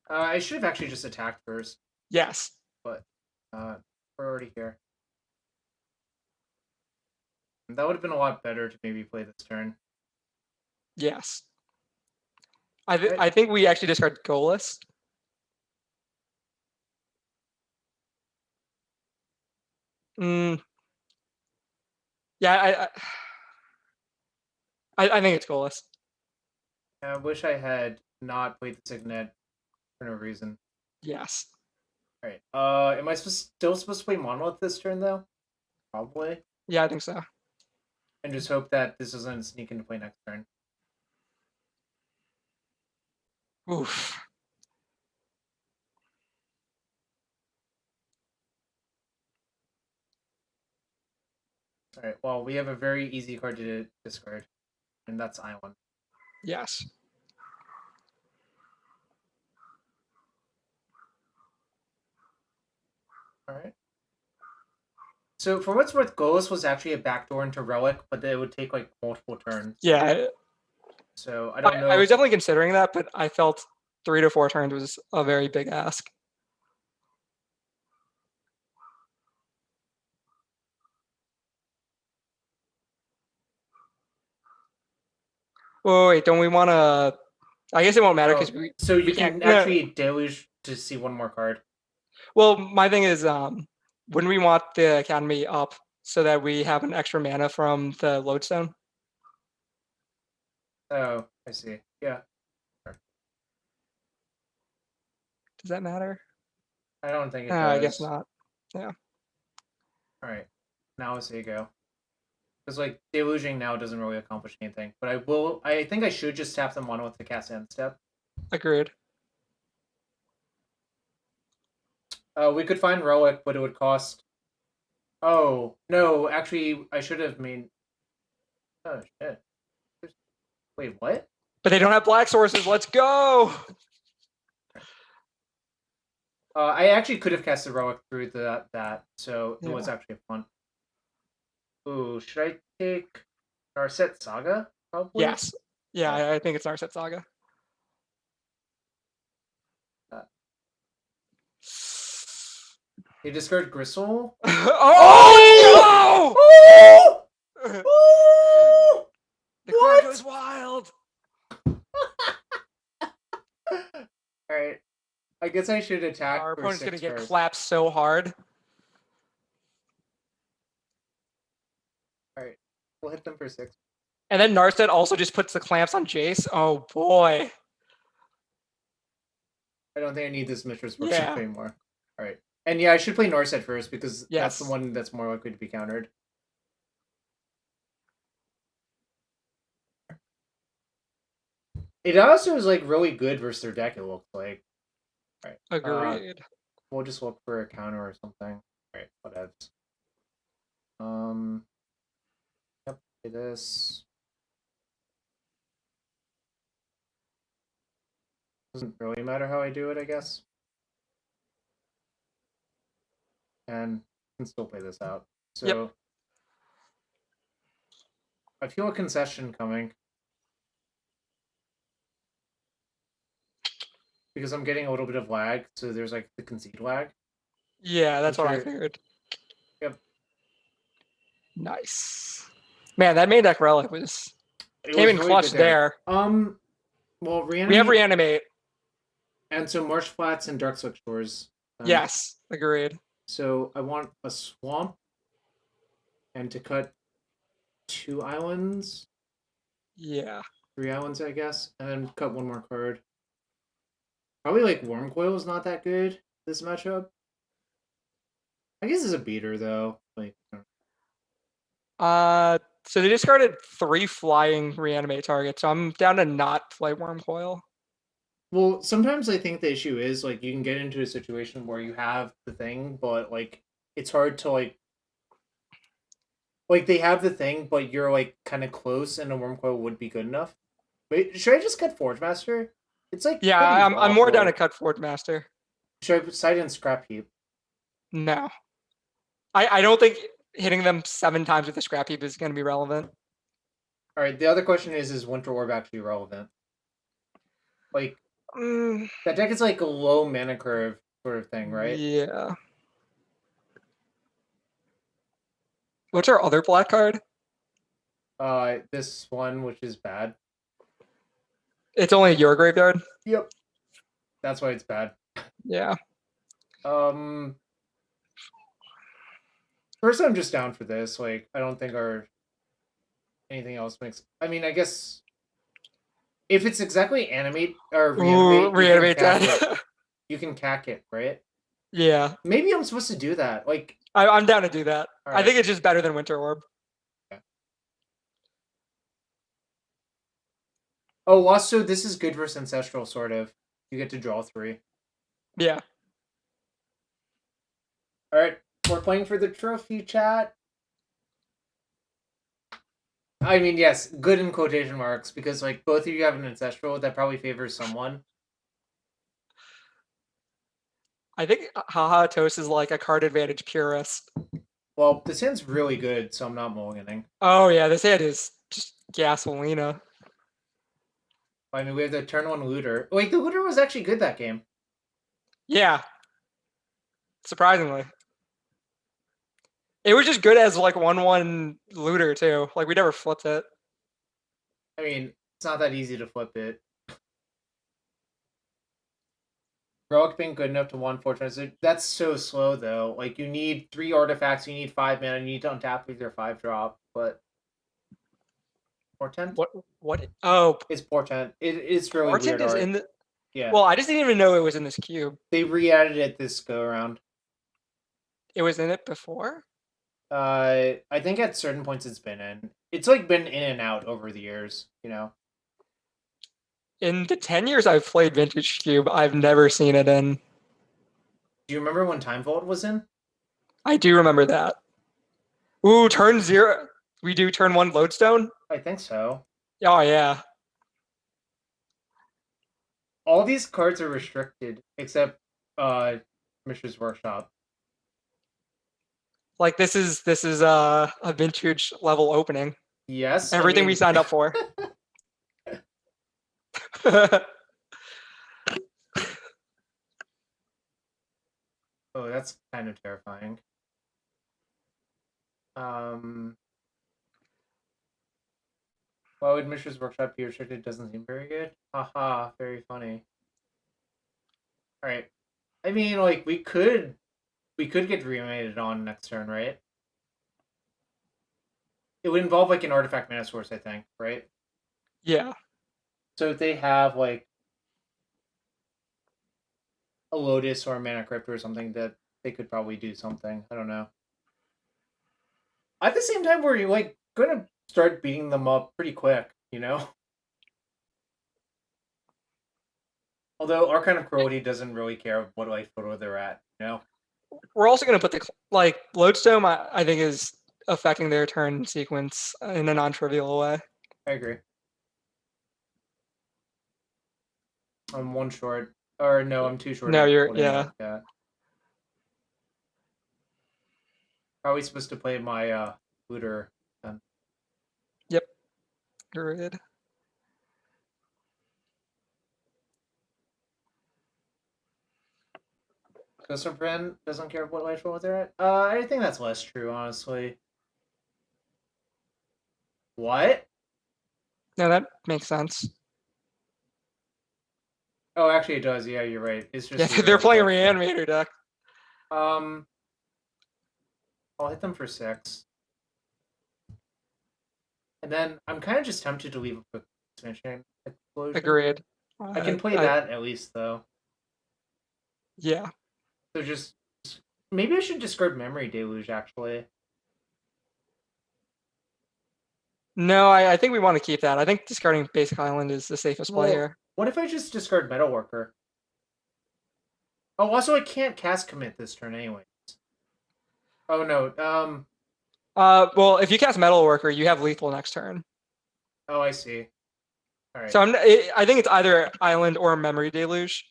I should have actually just attacked first, Yes. but we're already here. That would have been a lot better to maybe play this turn. Yes. I think we actually discard Goalless. Yeah, I think it's Goalless. I wish I had not played the Signet for no reason. Yes. All right. Am I still supposed to play Monolith this turn though? Probably. Yeah, I think so. And just hope that this doesn't sneak into play next turn. Oof. All right. Well, we have a very easy card to discard, and that's Island. Yes. All right. So for what's worth, Golos was actually a backdoor into Relic, but it would take like multiple turns. Yeah. So I don't know. I was definitely considering that, but I felt 3 to 4 turns was a very big ask. Oh, wait, don't we want to? I guess it won't matter because we. So you can't- can actually deluge to see one more card. Well, my thing is, wouldn't we want the Academy up so that we have an extra mana from the Lodestone? Oh, I see. Yeah. Does that matter? I don't think it does. I guess not. Yeah. All right. Now let's see go. Because like deluging now doesn't really accomplish anything. But I think I should just tap them one with the cast end step. Agreed. We could find Relic, but it would cost. Oh no! Actually, I should have made. Oh shit! Wait, what? But they don't have black sources. Let's go. I actually could have cast the Relic through that, so it was Yeah. actually fun. Ooh, should I take Narset Saga? Probably. Yes. Yeah, I think it's Narset Saga. Uh, You discard Gristle. Oh, Oh! no! Oh! The crowd What? goes wild. Alright. I guess I should attack Our for opponent's 6 gonna get first. clapped so hard. Alright. We'll hit them for 6. And then Narset also just puts the clamps on Jace. Oh boy. I don't think I need this Mistress Workshop Yeah. anymore. Alright. And yeah, I should play Narset first because that's the Yes. one that's more likely to be countered. It also is like really good versus their deck, it looks like. Alright. Agreed. We'll just look for a counter or something. Alright, whatevs. Yep, play this. Doesn't really matter how I do it, I guess. And can still play this out. So Yep. I feel a concession coming. Because I'm getting a little bit of lag, so there's like the concede lag. Yeah, that's what I Sure. figured. Yep. Nice. Man, that main deck relic was It came was in really clutch good there. Well, We have reanimate, reanimate. and so Marsh Flats and Darkslick Shores. Yes, agreed. So I want a swamp, and to cut 2 islands, Yeah. 3 islands, I guess, and then cut 1 more card. Probably like Worm Coil is not that good this matchup. I guess it's a beater though. Like, So they discarded 3 flying reanimate targets. So I'm down to not Flight Worm Coil. well, sometimes I think the issue is like you can get into a situation where you have the thing, but like it's hard to like they have the thing, but you're like kind of close, and a Worm Coil would be good enough. Wait, should I just cut Forge Master? It's like Yeah, pretty I'm more down to awful. cut Forge Master. Should I put side in Scrap Heap? No. I don't think hitting them 7 times with the scrap heap is going to be relevant. All right. The other question is Winter Orb actually relevant? Like that deck is like a low mana curve sort of thing, right? Yeah. What's our other black card? This one, which is bad. It's only your graveyard. Yep. That's why it's bad. Yeah. First, I'm just down for this. Like, I don't think anything else makes. I mean, I guess if it's exactly animate or reanimate, Reanimate that. You can cack it, right? Yeah. Maybe I'm supposed to do that. Like, I'm down to do that. all I right. think it's just better than Winter Orb. Oh, also, this is good versus Ancestral, sort of. You get to draw 3. Yeah. All right, we're playing for the trophy, chat. I mean, yes, good in quotation marks, because like both of you have an Ancestral that probably favors someone. I think Haha Toast is like a card advantage purist. Well, this hand's really good, so I'm not mulliganing. Oh yeah, this hand is just gasolina. I mean, we have the turn 1 Looter. Wait, the Looter was actually good that game. Yeah. Surprisingly. It was just good as like 1/1 looter too. Like we never flipped it. I mean, it's not that easy to flip it. Relic being good enough to 1 Fortress. That's so slow though. Like you need 3 artifacts, you need 5 mana, you need to untap with your 5-drop, but Portent? What? Oh, It's Portent. It's really Portent weird is art. in the. Yeah. Well, I just didn't even know it was in this cube. They re-added it this go around. It was in it before? I think at certain points it's been in. It's like been in and out over the years, you know. In the 10 years I've played Vintage Cube, I've never seen it in. Do you remember when Time Vault was in? I do remember that. Ooh, turn 0. We do turn 1 Lodestone? I think so. Oh, yeah. All these cards are restricted except Mishra's Workshop. Like this is a vintage level opening. Yes. Everything we signed up for. Oh, that's kind of terrifying. Why would Mishra's Workshop be restricted? Doesn't seem very good. Haha, very funny. Alright. I mean, like, we could get reanimated on next turn, right? It would involve, like, an artifact mana source, I think, right? Yeah. So if they have, like, a Lotus or a Mana Crypt or something, that they could probably do something. I don't know. At the same time, we're, like, gonna start beating them up pretty quick, you know? Although Archon of Cruelty doesn't really care what life photo they're at, you know? We're also going to put the Lodestone. I think is affecting their turn sequence in a non-trivial way. I agree. I'm one short, or no, I'm two short. No, you're holding yeah. it, yeah. How are we supposed to play my looter then? Yep. Good. Ghost Friend doesn't care what life roll they're at. I think that's less true, honestly. What? No, that makes sense. Oh, actually, it does. Yeah, you're right. It's just Yeah, they're playing a Reanimator deck. I'll hit them for 6, and then I'm kind of just tempted to leave a quick expansion explosion. Agreed. I can play that at least, though. Yeah. So just maybe I should discard Memory Deluge, actually. No, I think we want to keep that. I think discarding Basic Island is the safest play here. What if I just discard Metalworker? Oh, also I can't cast commit this turn anyways. Oh no. Well, if you cast Metalworker, you have lethal next turn. Oh, I see. All right. So I think it's either Island or Memory Deluge.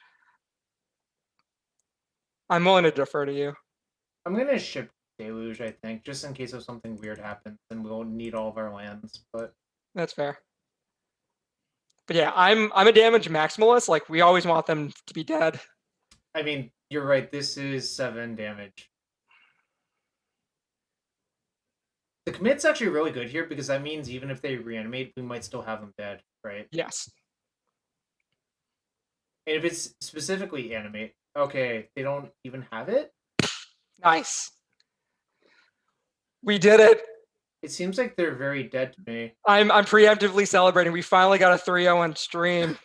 I'm willing to defer to you. I'm gonna ship Deluge, I think, just in case if something weird happens and we'll need all of our lands. But that's fair. But yeah, I'm a damage maximalist. Like we always want them to be dead. I mean, you're right. This is 7 damage. The commit's actually really good here because that means even if they reanimate, we might still have them dead, right? Yes. And if it's specifically animate, okay, they don't even have it? Nice. We did it. It seems like they're very dead to me. I'm preemptively celebrating. We finally got a 3-0 on stream.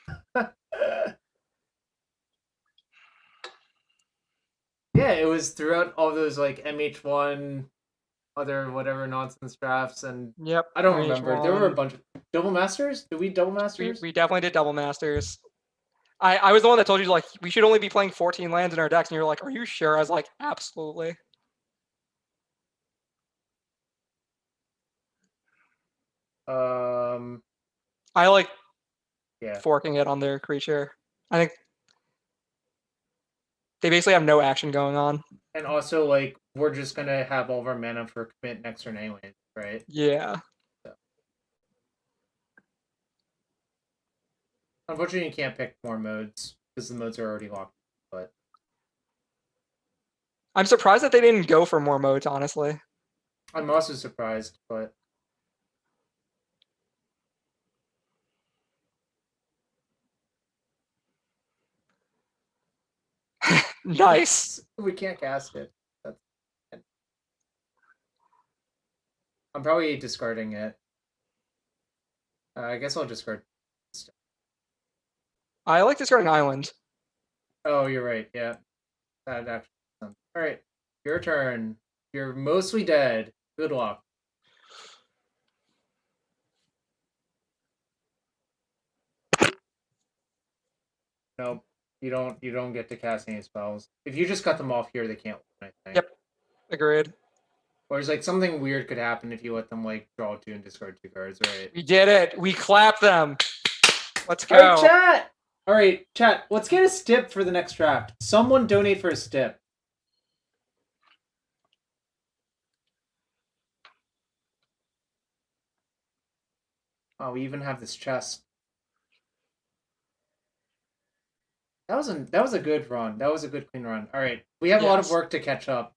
Yeah, it was throughout all those like MH1, other whatever nonsense drafts, and Yep. I don't remember. There were a bunch of double masters. Did we double masters? We definitely did double masters. I was the one that told you like we should only be playing 14 lands in our decks, and you're like, "Are you sure?" I was like, "Absolutely." I like forking it on their creature. I think they basically have no action going on. And also, like, we're just gonna have all of our mana for commit next turn anyway, right? Yeah. So. Unfortunately, you can't pick more modes because the modes are already locked. But I'm surprised that they didn't go for more modes, honestly. I'm also surprised, but nice. We can't cast it. I'm probably discarding it. I guess I'll discard. I like discarding Island. Oh, you're right. Yeah, that actually. All right, your turn. You're mostly dead. Good luck. Nope. You don't get to cast any spells. If you just cut them off here, they can't win, I think. Yep. Agreed. Or it's like something weird could happen if you let them like draw 2 and discard 2 cards, right? We did it. We clapped them. Let's go. Alright, chat! Alright, chat, let's get a stip for the next draft. Someone donate for a stip. Oh, we even have this chest. That was a good run. That was a good clean run. All right, we have a lot of Yes. work to catch up.